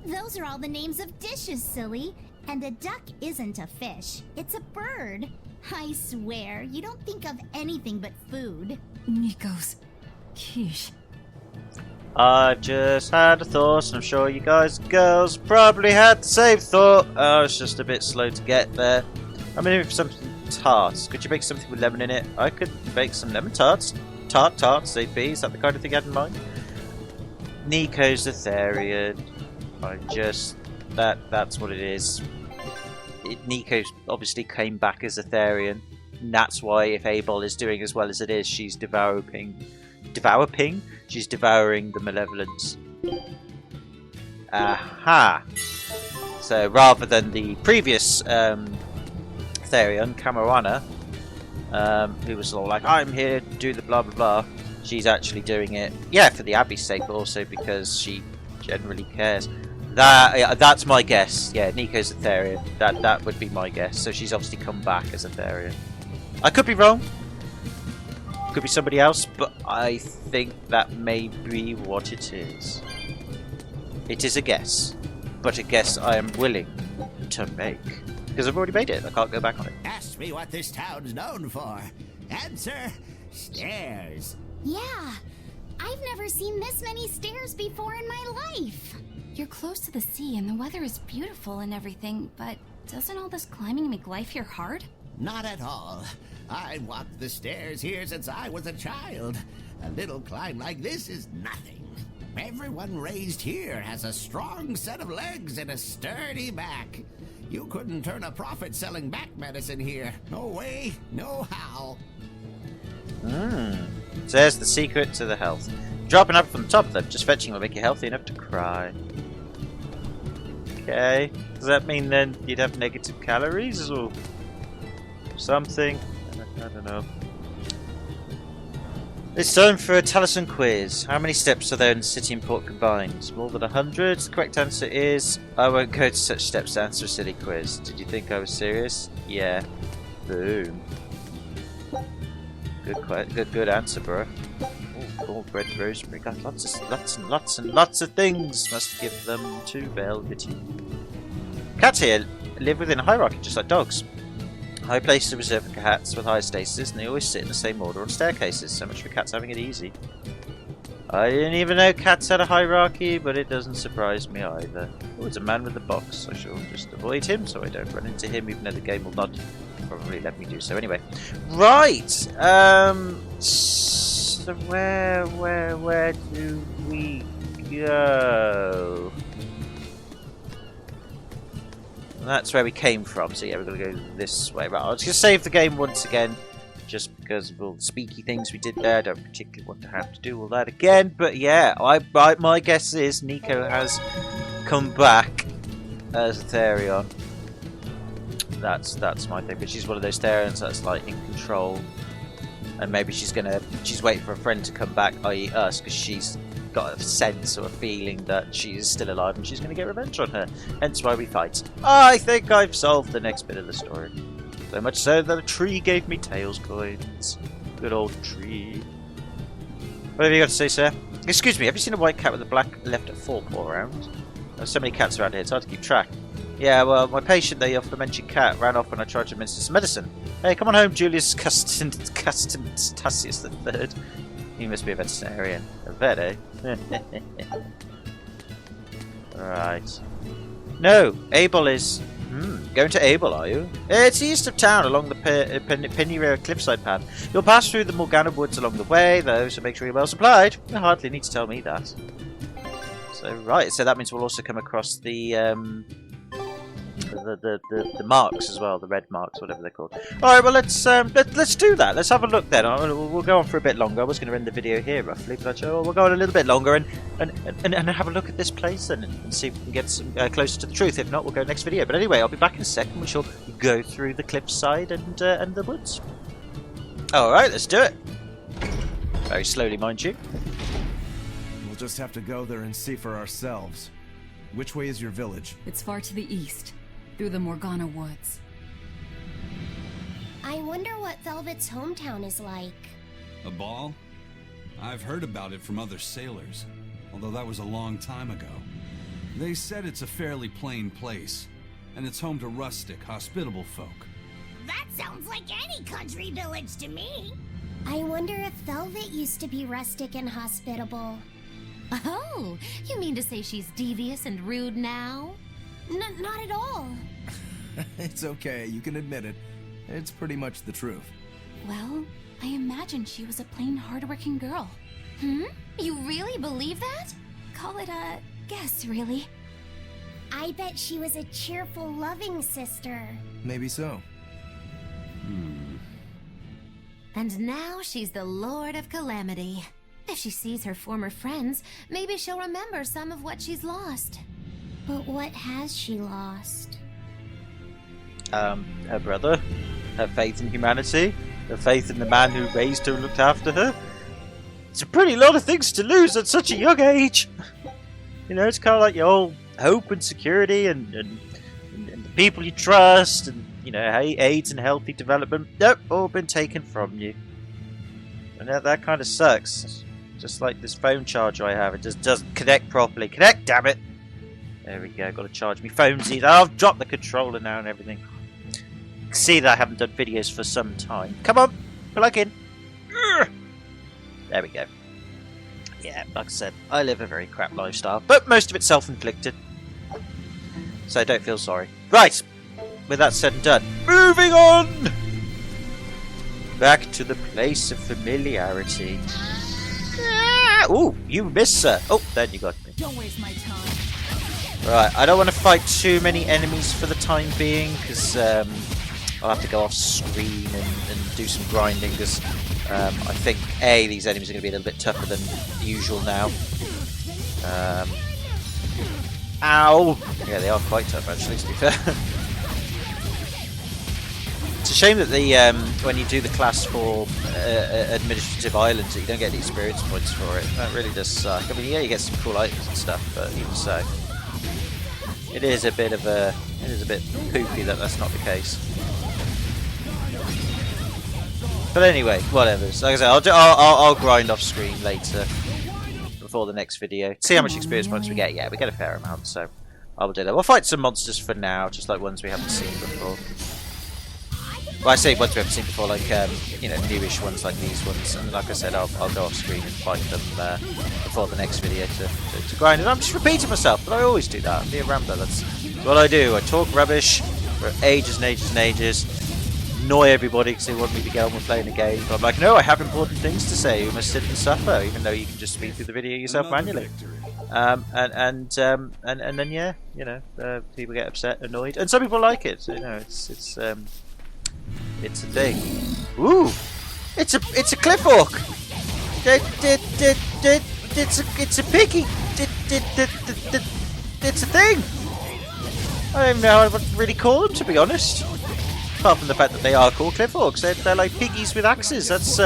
Those are all the names of dishes, silly. And a duck isn't a fish, it's a bird. I swear, you don't think of anything but food. Nico's quiche. I've just had a thought, and I'm sure you guys and girls probably had the same thought. I was just a bit slow to get there. I'm gonna do something tarts. Could you make something with lemon in it? I could make some lemon tarts. Tarts, they'd be. Is that the kind of thing you had in mind? Nico's a Therian. That's what it is. Nico obviously came back as a Therian, and that's why if Abel is doing as well as it is, she's devouring the malevolence. Aha! So rather than the previous Therian, Camarana, who was all like, I'm here to do the blah blah blah, she's actually doing it, yeah, for the Abbey's sake, but also because she generally cares. That's my guess. Yeah, Nico's a Therian. That would be my guess. So she's obviously come back as a Therian. I could be wrong. Could be somebody else, but I think that may be what it is. It is a guess, but a guess I am willing to make because I've already made it. I can't go back on it. Ask me what this town's known for. Answer: stairs. Yeah, I've never seen this many stairs before in my life. You're close to the sea and the weather is beautiful and everything, but doesn't all this climbing make life here hard? Not at all. I walked the stairs here since I was a child. A little climb like this is nothing. Everyone raised here has a strong set of legs and a sturdy back. You couldn't turn a profit selling back medicine here. No way, no how. So there's the secret to the health. Dropping up from the top of them, just fetching will make you healthy enough to cry. Okay. Does that mean then you'd have negative calories or something? I don't know. It's time for a Taliesin quiz. How many steps are there in city and port combined? More than 100? The correct answer is, I won't go to such steps to answer a silly quiz. Did you think I was serious? Yeah. Boom. Good answer, bro. Oh, cornbread, rosemary, got lots of things. Must give them to Velvety. Cats here live within a hierarchy, just like dogs. High places are reserved for cats with high status, and they always sit in the same order on staircases. So much for cats having it easy. I didn't even know cats had a hierarchy, but it doesn't surprise me either. Oh, it's a man with a box. I shall just avoid him so I don't run into him, even though the game will not probably let me do so anyway. Right! So where do we go? That's where we came from, so yeah, we're going to go this way. Right, I'll just save the game once again, just because of all the speaky things we did there. I don't particularly want to have to do all that again, but yeah, my guess is Nico has come back as a Therion. That's my thing, but she's one of those Therions that's like in control, and maybe she's waiting for a friend to come back, i.e. us, because she's got a sense or a feeling that she is still alive and she's going to get revenge on her. Hence why we fight. I think I've solved the next bit of the story. So much so that a tree gave me tails coins. Good old tree. What have you got to say, sir? Excuse me, have you seen a white cat with a black left forepaw around? There's so many cats around here, it's hard to keep track. Yeah, well, my patient, the aforementioned cat, ran off when I tried to administer some medicine. Hey, come on home, Julius Tacius III. He must be a veterinarian. A vet, eh? Right. No, Abel is... going to Abel, are you? It's east of town, along the Pennyrear cliffside path. You'll pass through the Morgana woods along the way, though, so make sure you're well supplied. You hardly need to tell me that. So, right, so that means we'll also come across the marks as well, the red marks, whatever they're called. Alright, well, let's do that. Let's have a look then. We'll go on for a bit longer. I was going to end the video here, roughly, but we'll go on a little bit longer and have a look at this place and see if we can get some closer to the truth. If not, we'll go next video. But anyway, I'll be back in a second. We shall go through the cliffside and the woods. Alright, let's do it. Very slowly, mind you. We'll just have to go there and see for ourselves. Which way is your village? It's far to the east, through the Morgana woods. I wonder what Velvet's hometown is like. A ball? I've heard about it from other sailors, although that was a long time ago. They said it's a fairly plain place, and it's home to rustic, hospitable folk. That sounds like any country village to me. I wonder if Velvet used to be rustic and hospitable. Oh, you mean to say she's devious and rude now? Not at all. It's okay, you can admit it. It's pretty much the truth. Well, I imagine she was a plain, hardworking girl. You really believe that? Call it a guess, really. I bet she was a cheerful, loving sister. Maybe so. And now she's the Lord of Calamity. If she sees her former friends, maybe she'll remember some of what she's lost. But what has she lost? Her brother, her faith in humanity, her faith in the man who raised her and looked after her. It's a pretty lot of things to lose at such a young age. You know, it's kind of like your whole hope and security and the people you trust and, you know, AIDS and healthy development. Nope, all been taken from you. And that kind of sucks. Just like this phone charger I have, it just doesn't connect properly. Connect, damn it! There we go, got to charge me phones. I've dropped the controller now and everything. See that I haven't done videos for some time. Come on, plug in. There we go. Yeah, like I said, I live a very crap lifestyle, but most of it's self-inflicted. So don't feel sorry. Right, with that said and done, moving on! Back to the place of familiarity. Ooh, you missed, sir. Oh, then you got me. Don't waste my time. Right, I don't want to fight too many enemies for the time being, because I'll have to go off screen and do some grinding, because I think, A, these enemies are going to be a little bit tougher than usual now. Ow! Yeah, they are quite tough, actually, to be fair. It's a shame that the when you do the class for administrative islands that you don't get any experience points for it. That really does suck. I mean, yeah, you get some cool items and stuff, but even so, it is a bit poopy that that's not the case. But anyway, whatever. So like I said, I'll grind off screen later before the next video. See how much experience points we get. Yeah, we get a fair amount, so I will do that. We'll fight some monsters for now, just like ones we haven't seen before. Well, I say ones we haven't seen before, like you know, newish ones like these ones. And like I said, I'll go off screen and fight them before the next video to grind. And I'm just repeating myself, but I always do that. I'm being a Rambler. That's what I do. I talk rubbish for ages and ages and ages. Annoy everybody because they want me to get on with playing a game. But I'm like, no, I have important things to say. You must sit and suffer, even though you can just speed through the video yourself manually. And then yeah, you know, people get upset, annoyed, and some people like it. So, you know, it's a thing. Ooh, it's a cliff orc. It's a piggy. It's a thing. I don't even know what to really call them, to be honest. Apart from the fact that they are called cliff orcs, they're like piggies with axes. That's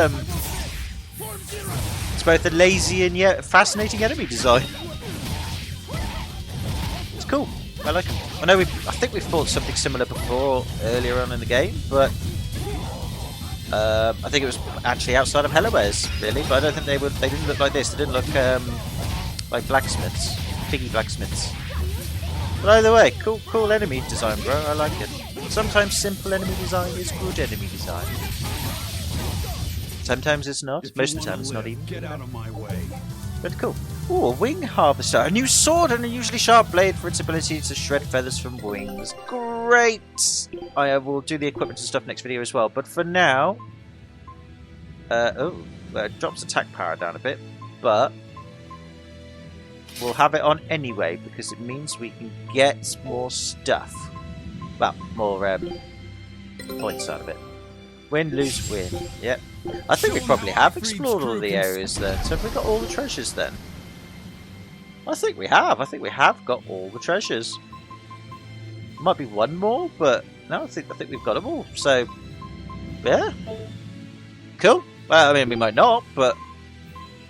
it's both a lazy and yet fascinating enemy design. It's cool. I like them. I know I think we've fought something similar before earlier on in the game, but I think it was actually outside of Hellowares, really. But I don't think they didn't look like this. They didn't look like blacksmiths, piggy blacksmiths. But either way, cool enemy design, bro. I like it. Sometimes simple enemy design is good enemy design. Sometimes it's not. Most of the time it's not even. Get out of my way. But cool. Ooh, a wing harvester. A new sword and a usually sharp blade for its ability to shred feathers from wings. Great! I will do the equipment and stuff next video as well. But for now... it drops attack power down a bit. But... we'll have it on anyway, because it means we can get more stuff. Well, more points out of it. Win, lose, win. Yep. I think we probably have explored all the areas then. So have we got all the treasures then? I think we have. I think we have got all the treasures. Might be one more, but no, I think we've got them all. So, yeah. Cool. Well, I mean, we might not, but...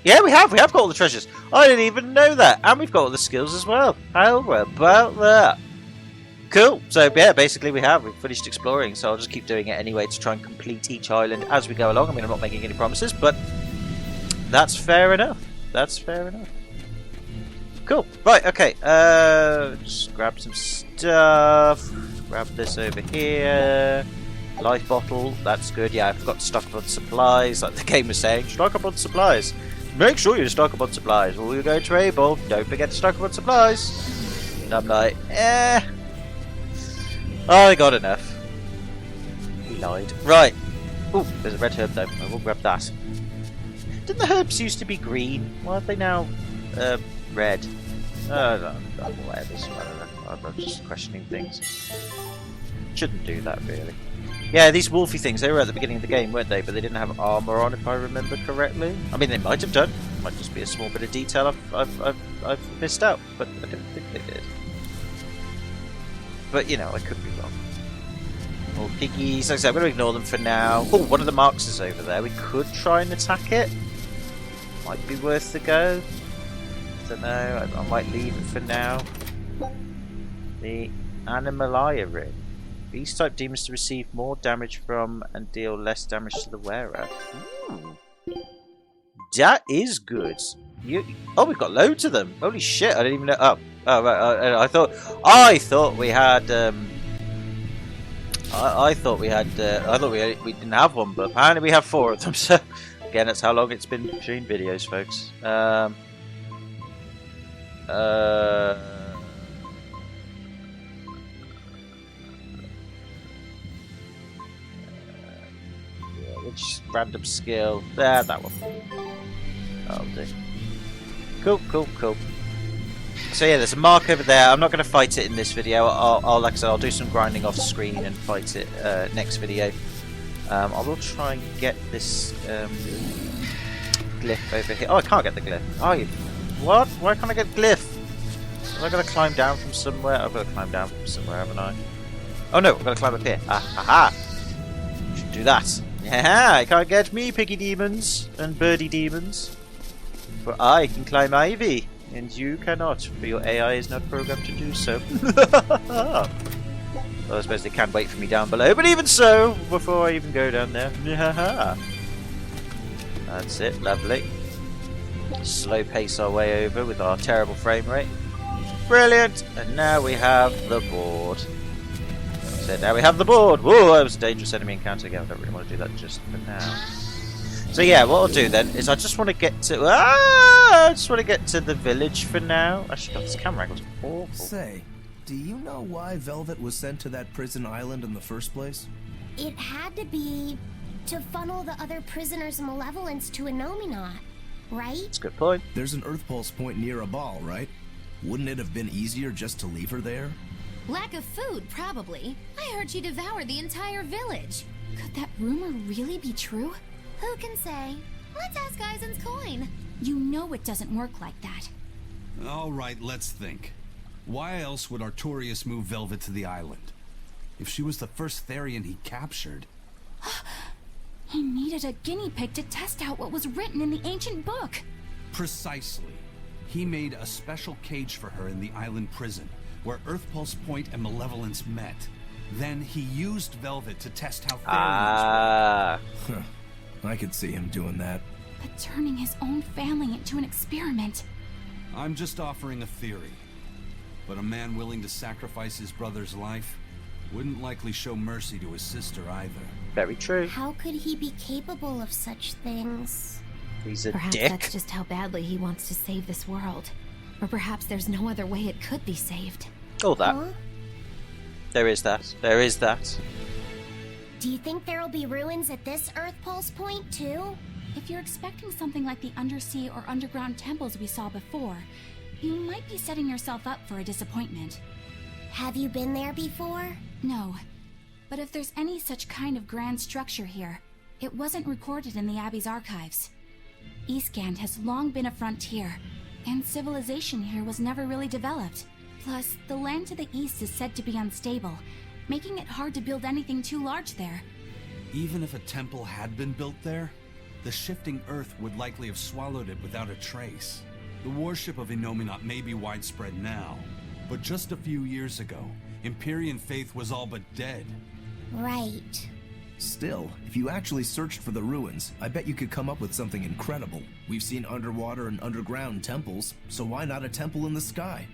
yeah, we have. We have got all the treasures. I didn't even know that. And we've got all the skills as well. How about that? Cool. So, yeah, basically we've finished exploring. So I'll just keep doing it anyway to try and complete each island as we go along. I mean, I'm not making any promises, but that's fair enough. That's fair enough. Cool. Right, okay. Just grab some stuff. Grab this over here. Life bottle. That's good. Yeah, I forgot to stock up on supplies, like the game was saying. Stock up on supplies. Make sure you stock up on supplies. When you go to Able, don't forget to stock up on supplies. And I'm like, I got enough. He lied. Right. Ooh, there's a red herb though. I will grab that. Didn't the herbs used to be green? Why are they now red? No, whatever. I don't know. I'm just questioning things. Shouldn't do that, really. Yeah, these wolfy things, they were at the beginning of the game, weren't they? But they didn't have armour on, if I remember correctly. I mean, they might have done. It might just be a small bit of detail I've missed out, but I don't think they did. But, you know, I could be wrong. More piggies. Like I said, I'm going to ignore them for now. Oh, one of the marks is over there. We could try and attack it. Might be worth the go. I don't know. I might leave it for now. The Animalia ring. Beast-type demons to receive more damage from and deal less damage to the wearer. That is good. Oh, we've got loads of them. Holy shit! I didn't even know. Oh, right. I thought we had. I thought we didn't have one, but apparently we have 4 of them. So Again, that's how long it's been between videos, folks. Which random skill? There, that one. That'll do. Cool, cool, cool. So yeah, there's a mark over there. I'm not going to fight it in this video. I'll, like I said, I'll do some grinding off screen and fight it next video. I will try and get this glyph over here. Oh, I can't get the glyph. Oh, what? Why can't I get the glyph? Am I going to climb down from somewhere? I've got to climb down from somewhere, haven't I? Oh no, I've got to climb up here. Aha! Should do that. Yeah, I can't get me, piggy demons and birdie demons. For I can climb ivy, and you cannot, for your AI is not programmed to do so. Well, I suppose they can wait for me down below, but even so, before I even go down there. That's it, lovely. Slow pace our way over with our terrible frame rate. Brilliant! And now we have the board. So now we have the board! Whoa, that was a dangerous enemy encounter again. I don't really want to do that just for now. So yeah, what I'll do then is I just want to get to the village for now. Actually, God, this camera angle's awful. Say, do you know why Velvet was sent to that prison island in the first place? It had to be to funnel the other prisoners' malevolence to Innominat, right? That's a good point. There's an Earth Pulse point near a ball, right? Wouldn't it have been easier just to leave her there? Lack of food, probably. I heard she devoured the entire village. Could that rumor really be true? Who can say? Let's ask Eisen's coin. You know it doesn't work like that. Alright, let's think. Why else would Artorius move Velvet to the island? If she was the first Therian he captured... He needed a guinea pig to test out what was written in the ancient book. Precisely. He made a special cage for her in the island prison, where Earth Pulse Point and Malevolence met. Then he used Velvet to test how Therians work. I could see him doing that. But turning his own family into an experiment. I'm just offering a theory. But a man willing to sacrifice his brother's life wouldn't likely show mercy to his sister either. Very true. How could he be capable of such things? He's a Perhaps dick. That's just how badly he wants to save this world. Or perhaps there's no other way it could be saved. Oh, that. Huh? There is that. There is that. Do you think there'll be ruins at this Earth Pulse point, too? If you're expecting something like the undersea or underground temples we saw before, you might be setting yourself up for a disappointment. Have you been there before? No. But if there's any such kind of grand structure here, it wasn't recorded in the Abbey's archives. Eastgand has long been a frontier, and civilization here was never really developed. Plus, the land to the east is said to be unstable, making it hard to build anything too large there. Even if a temple had been built there, the shifting earth would likely have swallowed it without a trace. The worship of Innominat may be widespread now, but just a few years ago, Empyrean faith was all but dead. Right. Still, if you actually searched for the ruins, I bet you could come up with something incredible. We've seen underwater and underground temples, so why not a temple in the sky?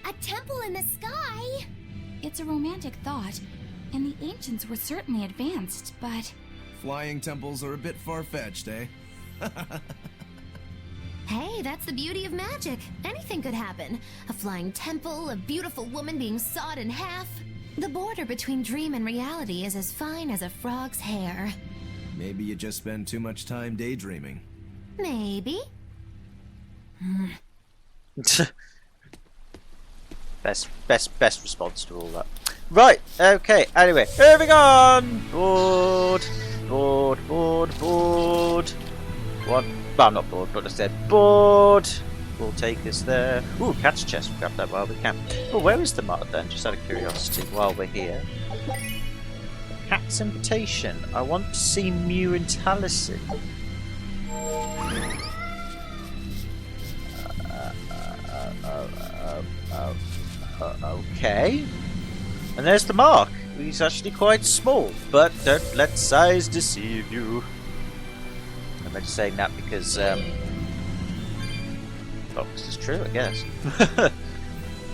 A temple in the sky? It's a romantic thought, and the ancients were certainly advanced, but... Flying temples are a bit far-fetched, eh? Hey, that's the beauty of magic. Anything could happen. A flying temple, a beautiful woman being sawed in half. The border between dream and reality is as fine as a frog's hair. Maybe you just spend too much time daydreaming. Maybe. Best response to all that. Right, okay, anyway, moving on! Board. One, well, not board, but I said board. Will take us there. Ooh, catch chest, we'll grab that while we can. Oh, where is the mark then? Just out of curiosity, while we're here. Cat's invitation. I want to see Mew and Taliesin. Okay. And there's the mark. He's actually quite small, but don't let size deceive you. I'm just saying that because, oh, this is true, I guess.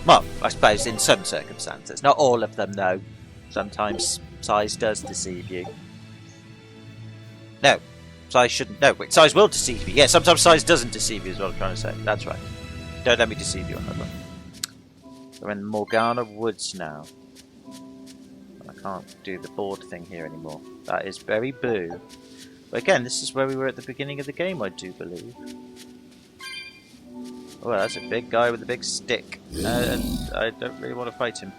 Well, I suppose in some circumstances. Not all of them, though. Sometimes size does deceive you. No. Size shouldn't... No, wait, size will deceive you. Yeah, sometimes size doesn't deceive you is what I'm trying to say. That's right. Don't let me deceive you on that one. We're in Morgana Woods now. I can't do the board thing here anymore. That is very boo. But again, this is where we were at the beginning of the game, I do believe. Oh, that's a big guy with a big stick. And I don't really want to fight him.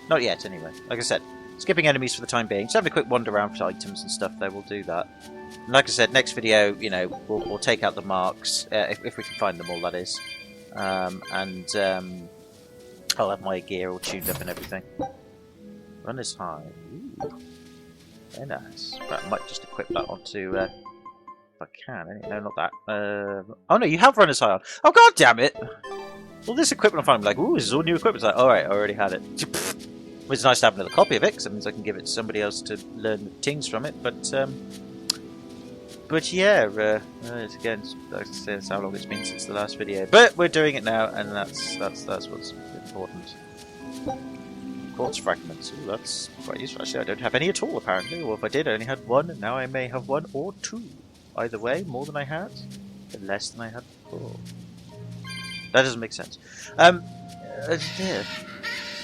Not yet, anyway. Like I said, skipping enemies for the time being. Just having a quick wander around for items and stuff there, we'll do that. And like I said, next video, you know, we'll take out the marks, if we can find them all, that is. I'll have my gear all tuned up and everything. Run is high. Ooh. Very nice. But I might just equip that onto, if I can. No, not that. Oh no, you have run as high on. Oh god damn it! All this equipment I'm finding, like, ooh, this is all new equipment. It's like, alright, I already had it. It's nice to have another copy of it, because that means I can give it to somebody else to learn the things from it. But yeah, again, that's how long it's been since the last video. But we're doing it now, and that's what's important. Quartz fragments. Ooh, that's quite useful. Actually, I don't have any at all, apparently. Or if I did, I only had one, and now I may have one or two. Either way, more than I had, but less than I had before. That doesn't make sense.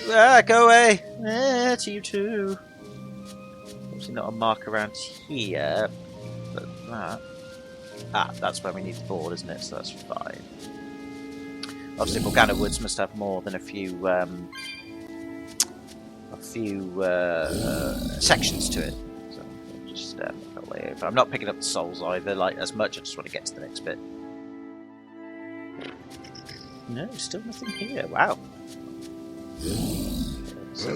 Yeah. Go away! To you too. Obviously not a mark around here. But that... that's where we need the board, isn't it? So that's fine. Obviously, Morgana Woods must have more than a few sections to it. So I'll just make our way over. I'm not picking up the souls either, like as much. I just want to get to the next bit. No, still nothing here. Wow. So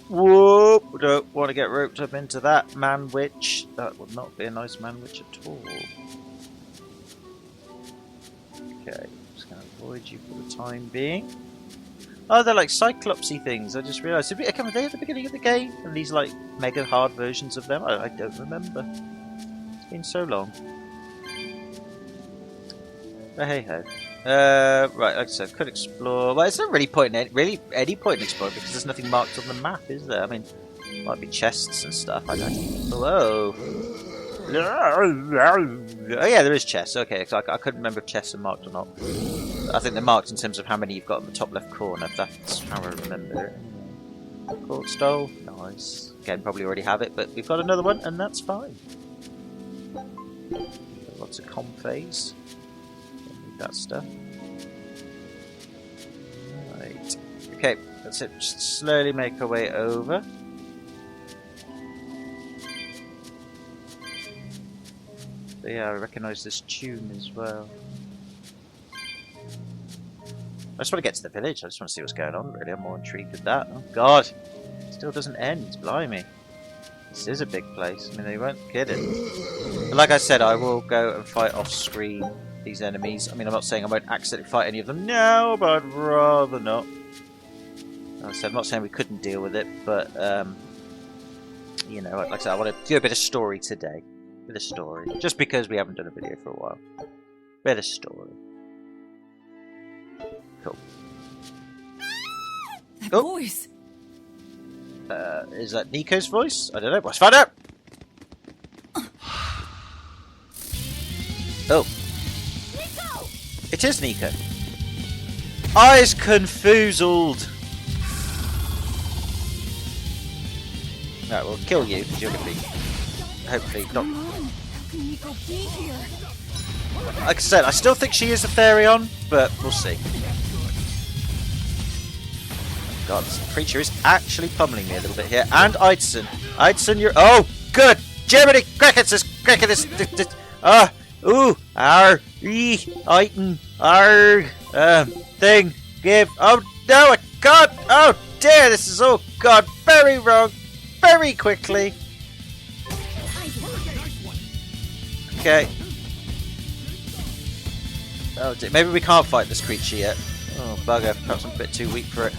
whoop! Don't want to get roped up into that man witch. That would not be a nice man witch at all. Okay, just going to avoid you for the time being. Oh, they're like cyclopsy things. I just realised. Were they at the beginning of the game? And these like mega hard versions of them? I don't remember. It's been so long. But hey ho. Right, like I said, could explore. Well, it's not really any point in exploring because there's nothing marked on the map, is there? I mean, might be chests and stuff. I don't. Whoa. Oh yeah, there is chests. Okay, so I couldn't remember if chests are marked or not. I think they're marked in terms of how many you've got in the top left corner. That's how I remember it. Court stole. Nice. Again, probably already have it, but we've got another one, and that's fine. Lots of comp phase. That stuff. Right. Okay, that's it. Just slowly make our way over. But yeah, I recognise this tune as well. I just want to get to the village. I just want to see what's going on, really. I'm more intrigued with that. Oh god! It still doesn't end. Blimey. This is a big place. I mean, they weren't kidding. But like I said, I will go and fight off screen these enemies. I mean, I'm not saying I won't accidentally fight any of them now, but I'd rather not. Like I said, I'm not saying we couldn't deal with it, but, you know, like I said, I want to do a bit of story today. A bit of story. Just because we haven't done a video for a while. Bit of story. Cool. That voice! Is that Nico's voice? I don't know. Let's find out! Oh. Nico! It is Nico. Eyes confoozled. Right, we'll kill you because you're going to be hopefully not. How can Nico be here? Like I said, I still think she is a Therion, but we'll see. God, this creature is actually pummeling me a little bit here. And Eidson. Eidson, you're. Oh, good! Jiminy Crickets! This cricket is. Ooh! Arr! Eiten! Arg! Thing! Give! Oh no! I can't! Oh dear! This is all gone very wrong! Very quickly! Okay. Oh dear. Maybe we can't fight this creature yet. Oh bugger. Perhaps I'm a bit too weak for it.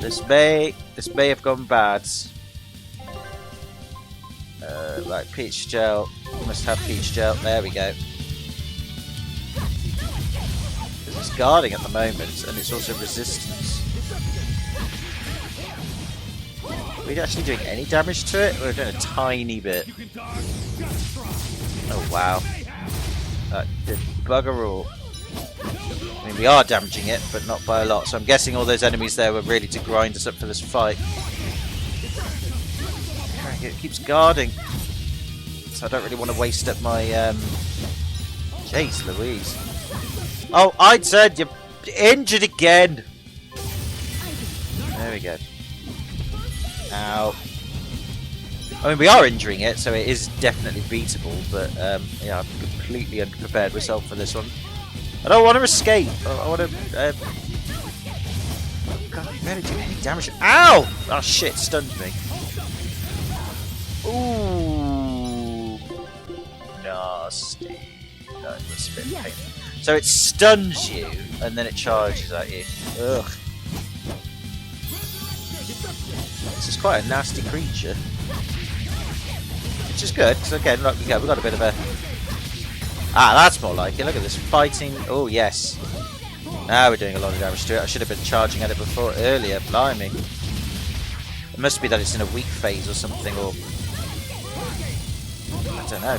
This may have gone bad. Right, peach gel. Must have peach gel. There we go. Because it's guarding at the moment, and it's also resistance. Are we actually doing any damage to it? We're doing a tiny bit. Oh wow. That did bugger all. I mean, we are damaging it, but not by a lot. So I'm guessing all those enemies there were really to grind us up for this fight. It keeps guarding. So I don't really want to waste up my... Jeez Louise. Oh, I said you're injured again! There we go. Ow. I mean, we are injuring it, so it is definitely beatable, but yeah, I'm completely unprepared myself for this one. I don't want to escape. I want to... God, I barely do any damage. Ow! Oh shit, stunned me. Ooh. Nasty. That was a bit painful. So it stuns you, and then it charges at you. Ugh. This is quite a nasty creature. Which is good, because again, look, we've got a bit of a... Ah, that's more like it. Look at this fighting. Oh, yes. Now we're doing a lot of damage to it. I should have been charging at it before earlier. Blimey. It must be that it's in a weak phase or something, or... I don't know.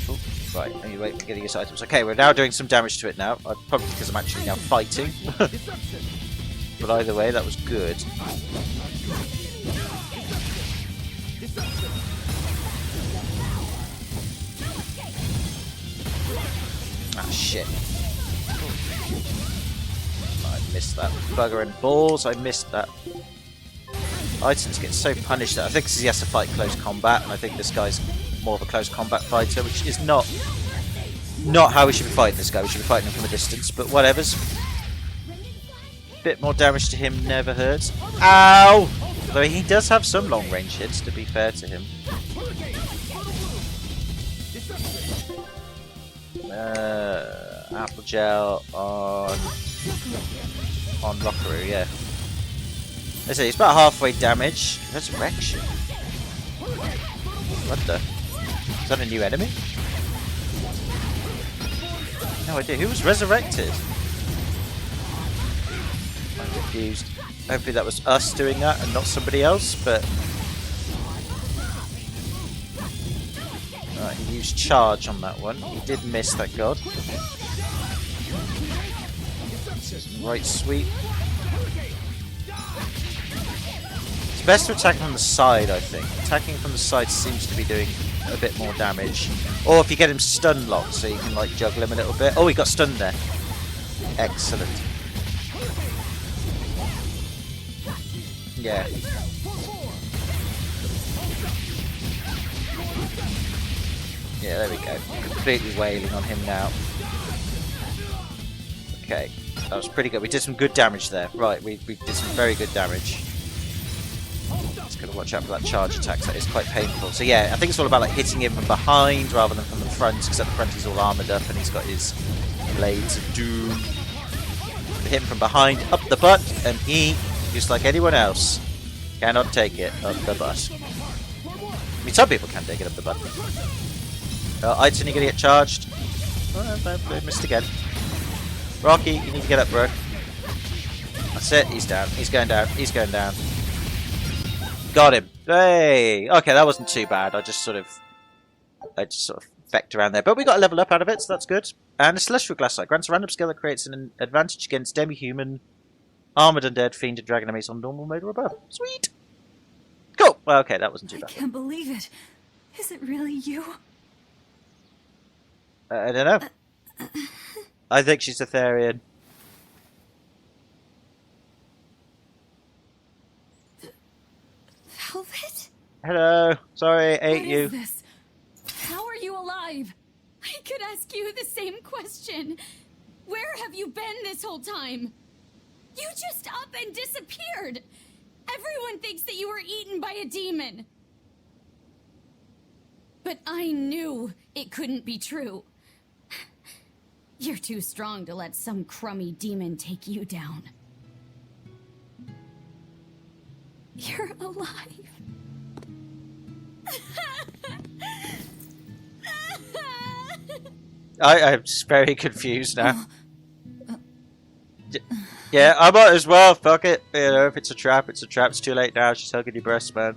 Ooh, right, anyway, we're getting use items. Okay, we're now doing some damage to it now. Probably because I'm actually now fighting. But either way, that was good. Ah, shit. I missed that. Bugger and balls, I missed that. Items get so punished that I think he has to fight close combat, and I think this guy's more of a close combat fighter, which is not how we should be fighting this guy. We should be fighting him from a distance, but whatever's. Bit more damage to him never hurts. Ow! Though he does have some long range hits, to be fair to him. Apple gel on Rockaroo, yeah. Let's see, it's about halfway damage. Resurrection. What the? Is that a new enemy? No idea. Who was resurrected? I'm confused. Hopefully that was us doing that and not somebody else, but... Alright, he used charge on that one. He did miss, thank God. Right sweep. It's best to attack from the side, I think. Attacking from the side seems to be doing a bit more damage. Or if you get him stun locked, so you can like juggle him a little bit. Oh, he got stunned there. Excellent. Yeah. Yeah, there we go. Completely wailing on him now. Okay, that was pretty good. We did some good damage there. Right, we did some very good damage. Just gotta watch out for that charge attack. That is quite painful. So yeah, I think it's all about like hitting him from behind rather than from the front, because at the front he's all armoured up and he's got his blades of doom. Hit him from behind, up the butt, and he, just like anyone else, cannot take it up the butt. I mean, some people can take it up the butt. Aiden, you're gonna get charged. Oh, I missed again. Rocky, you need to get up, bro. That's it, he's down. He's going down. He's going down. Got him. Hey! Okay, that wasn't too bad. I just sort of fecked around there. But we got a level up out of it, so that's good. And a Celestial Glassite grants a random skill that creates an advantage against demi-human, armored undead, fiend, and dragon enemies on normal mode or above. Sweet! Cool! Well, okay, that wasn't too bad. I can't believe it. Is it really you? I don't know. I think she's Aetherian. Velvet? Hello. Sorry, I ate What you. is this? How are you alive? I could ask you the same question. Where have you been this whole time? You just up and disappeared. Everyone thinks that you were eaten by a demon. But I knew it couldn't be true. You're too strong to let some crummy demon take you down. You're alive. I'm just very confused now. Yeah, I might as well. Fuck it. You know, if it's a trap, it's a trap. It's too late now. She's hugging your breast, man.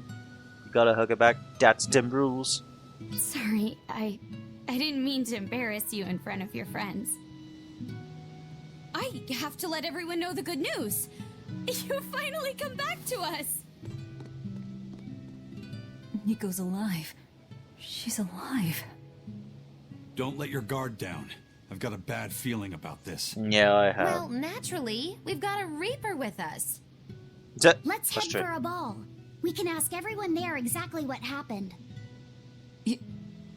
You gotta hug her back. That's dim rules. Sorry, I didn't mean to embarrass you in front of your friends. I have to let everyone know the good news. You finally come back to us. Nico's alive. She's alive. Don't let your guard down. I've got a bad feeling about this. Yeah, I have. Well, naturally, we've got a Reaper with us. Let's head for a ball. We can ask everyone there exactly what happened.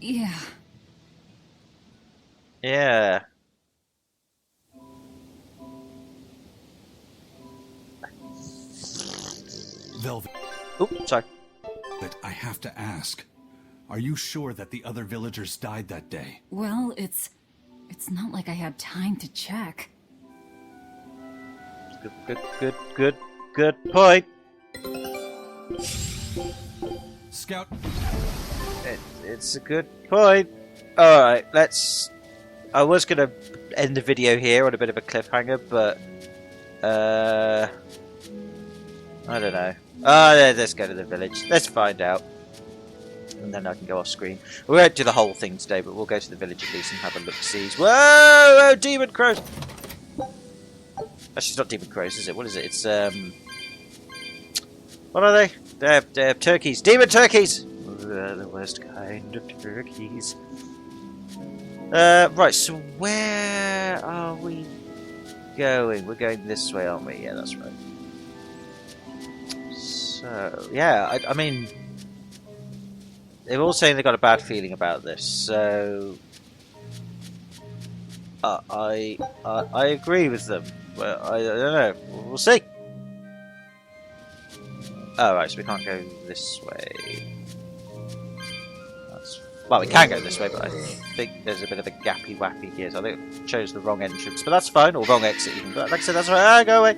Yeah. Yeah. Velvet. Oops, sorry. But I have to ask. Are you sure that the other villagers died that day? Well, it's not like I had time to check. Good point. Scout. It's a good point. Alright, let's... I was going to end the video here on a bit of a cliffhanger, but... I don't know. Let's go to the village. Let's find out. And then I can go off screen. We won't do the whole thing today, but we'll go to the village at least and have a look-see. Whoa! Demon crows! Actually, it's not demon crows, is it? What is it? It's, what are they? They're turkeys. Demon turkeys! The worst kind of turkeys. Right, so where are we going? We're going this way, aren't we? Yeah, that's right. So, yeah, I mean... They're all saying they've got a bad feeling about this, so... I agree with them. Well, I don't know. We'll see. Oh, right, so we can't go this way. Well, we can go this way, but I think there's a bit of a gappy-wappy here, so I think I chose the wrong entrance. But that's fine, or wrong exit even. But like I said, that's right. Go away.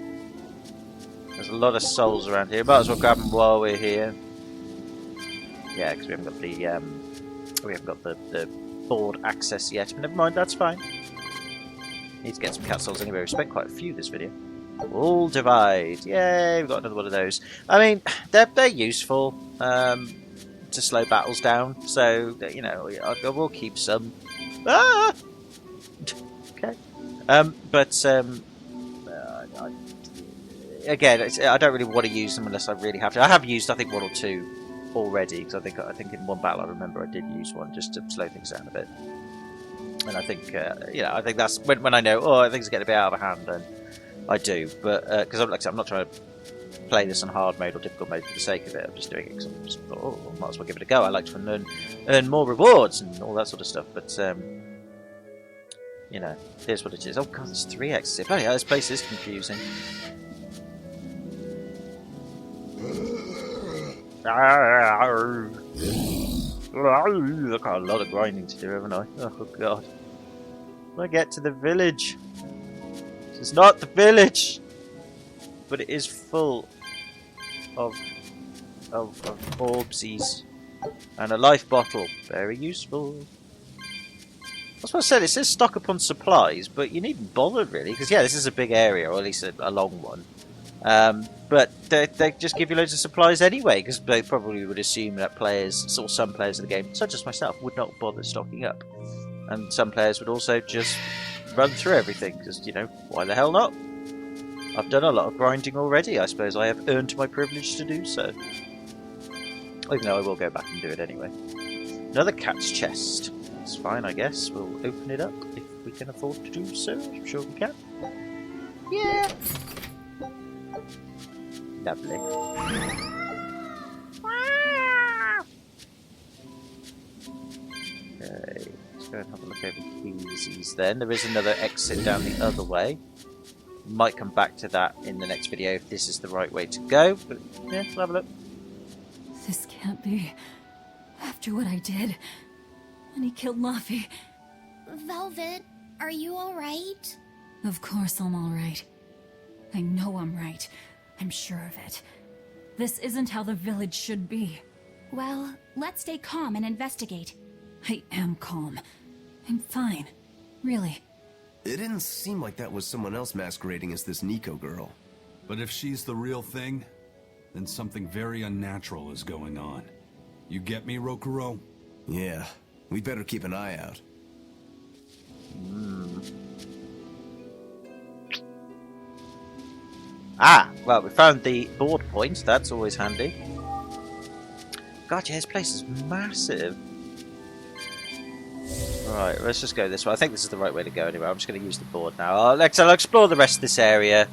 There's a lot of souls around here. Might as well grab them while we're here. Yeah, because we haven't got the board access yet. But never mind, that's fine. Need to get some cat souls anyway. We spent quite a few this video. All divide. Yay, we've got another one of those. I mean, they're useful to slow battles down. So, you know, I will keep some. Ah! Okay. Again, I don't really want to use them unless I really have to. I have used, I think, one or two already, because I think in one battle I remember I did use one just to slow things down a bit. And I think, you know, I think that's when I know, things are getting a bit out of hand, then I do. But, because like I said, I'm not trying to play this on hard mode or difficult mode for the sake of it. I'm just doing it because I'm just thought, I might as well give it a go. I like to earn more rewards and all that sort of stuff. But, you know, here's what it is. Oh god, there's 3 exits. Bloody hell, this place is confusing. I've got a lot of grinding to do, haven't I? Oh god. When I get to the village. This is not the village! But it is full of orbsies. And a life bottle. Very useful. That's what I said, it says stock upon supplies, but you needn't bother really, because yeah, this is a big area, or at least a long one. But they just give you loads of supplies anyway, because they probably would assume that players, or some players of the game, such as myself, would not bother stocking up. And some players would also just run through everything, because, you know, why the hell not? I've done a lot of grinding already, I suppose I have earned my privilege to do so. Even though I will go back and do it anyway. Another cat's chest. That's fine, I guess. We'll open it up if we can afford to do so. I'm sure we can. Yeah! Lovely. Okay, let's go and have a look over these then. There is another exit down the other way. Might come back to that in the next video if this is the right way to go, but yeah, we'll have a look. This can't be. After what I did, when he killed Laffy. Velvet, are you alright? Of course I'm alright. I know I'm right. I'm sure of it. This isn't how the village should be. Well, let's stay calm and investigate. I am calm. I'm fine. Really. It didn't seem like that was someone else masquerading as this Nico girl. But if she's the real thing, then something very unnatural is going on. You get me, Rokuro? Yeah, we better keep an eye out. Ah, well, we found the board point. That's always handy. God, yeah, this place is massive. Right, let's just go this way. I think this is the right way to go anyway. I'm just going to use the board now. I'll explore the rest of this area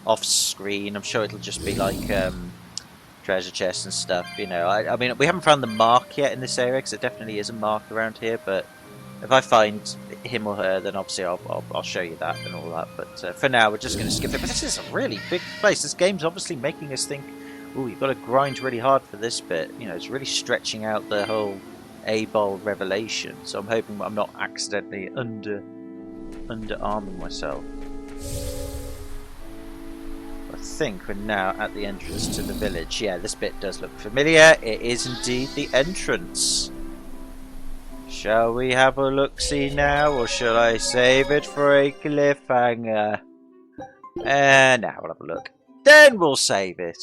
off screen. I'm sure it'll just be like treasure chests and stuff, you know. I mean, we haven't found the mark yet in this area, because there definitely is a mark around here, but if I find him or her, then obviously I'll show you that and all that. But for now, we're just going to skip it. But this is a really big place. This game's obviously making us think, ooh, you've got to grind really hard for this bit. You know, it's really stretching out the whole A-Ball revelation. So I'm hoping I'm not accidentally underarming myself. I think we're now at the entrance to the village. Yeah, this bit does look familiar. It is indeed the entrance. Shall we have a look-see now, or shall I save it for a cliffhanger? Now we'll have a look. Then we'll save it.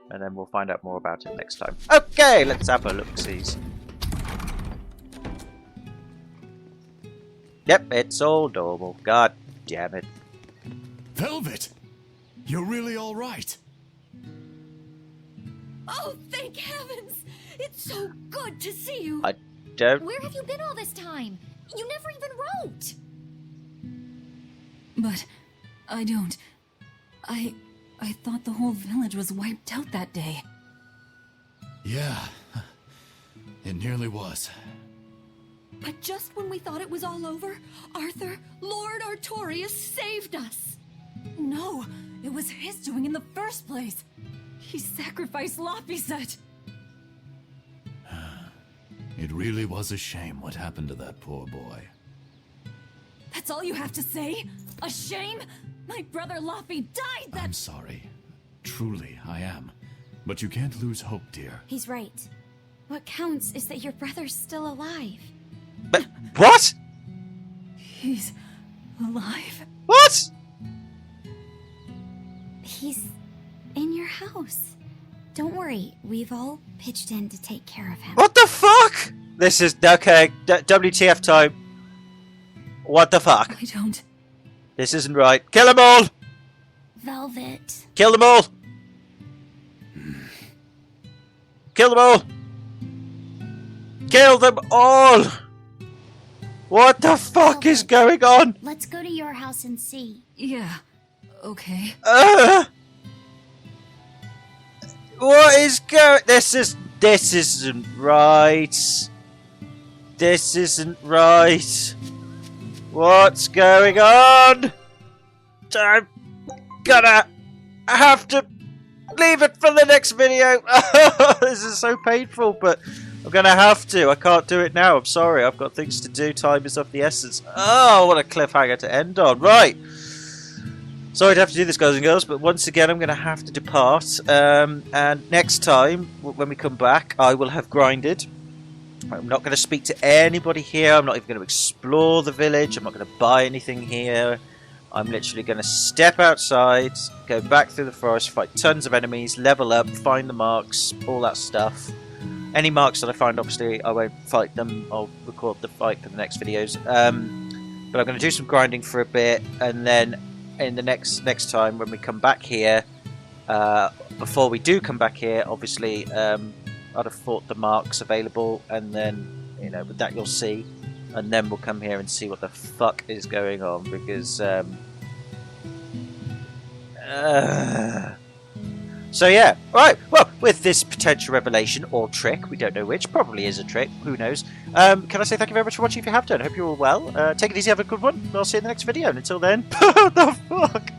And then we'll find out more about it next time. Okay, let's have a look-sees. Yep, it's all normal. God damn it. Velvet! You're really alright. Oh, thank heavens! It's so good to see you. I don't... Where have you been all this time? You never even wrote! But I don't. I thought the whole village was wiped out that day. Yeah, it nearly was. But just when we thought it was all over, Arthur, Lord Artorias saved us. No, it was his doing in the first place. He sacrificed Laphicet. It really was a shame what happened to that poor boy. That's all you have to say? A shame? My brother Laffy died that— I'm sorry. Truly, I am. But you can't lose hope, dear. He's right. What counts is that your brother's still alive. But what? He's alive. What? He's in your house. Don't worry, we've all pitched in to take care of him. What the fuck? This is okay. WTF time. What the fuck? I don't. This isn't right. Kill them all! Velvet. Kill them all! Kill them all! Kill them all! What the fuck is going on? Let's go to your house and see. Yeah. Okay. What is going? This isn't right. This isn't right. What's going on? I'm gonna have to leave it for the next video. This is so painful, but I'm gonna have to. I can't do it now. I'm sorry. I've got things to do. Time is of the essence. Oh, what a cliffhanger to end on. Right. Sorry to have to do this, guys and girls, but once again I'm going to have to depart. And next time, when we come back, I will have grinded. I'm not going to speak to anybody here. I'm not even going to explore the village. I'm not going to buy anything here. I'm literally going to step outside, go back through the forest, fight tons of enemies, level up, find the marks, all that stuff. Any marks that I find, obviously, I won't fight them. I'll record the fight for the next videos. But I'm going to do some grinding for a bit, and then in the next time when we come back here, before we do come back here, obviously I'd have fought the marks available, and then, you know, with that you'll see, and then we'll come here and see what the fuck is going on, because so yeah, right, well, with this potential revelation or trick, we don't know which, probably is a trick, who knows, can I say thank you very much for watching if you have done. I hope you're all well. Take it easy, have a good one, I'll see you in the next video, and until then, what the fuck?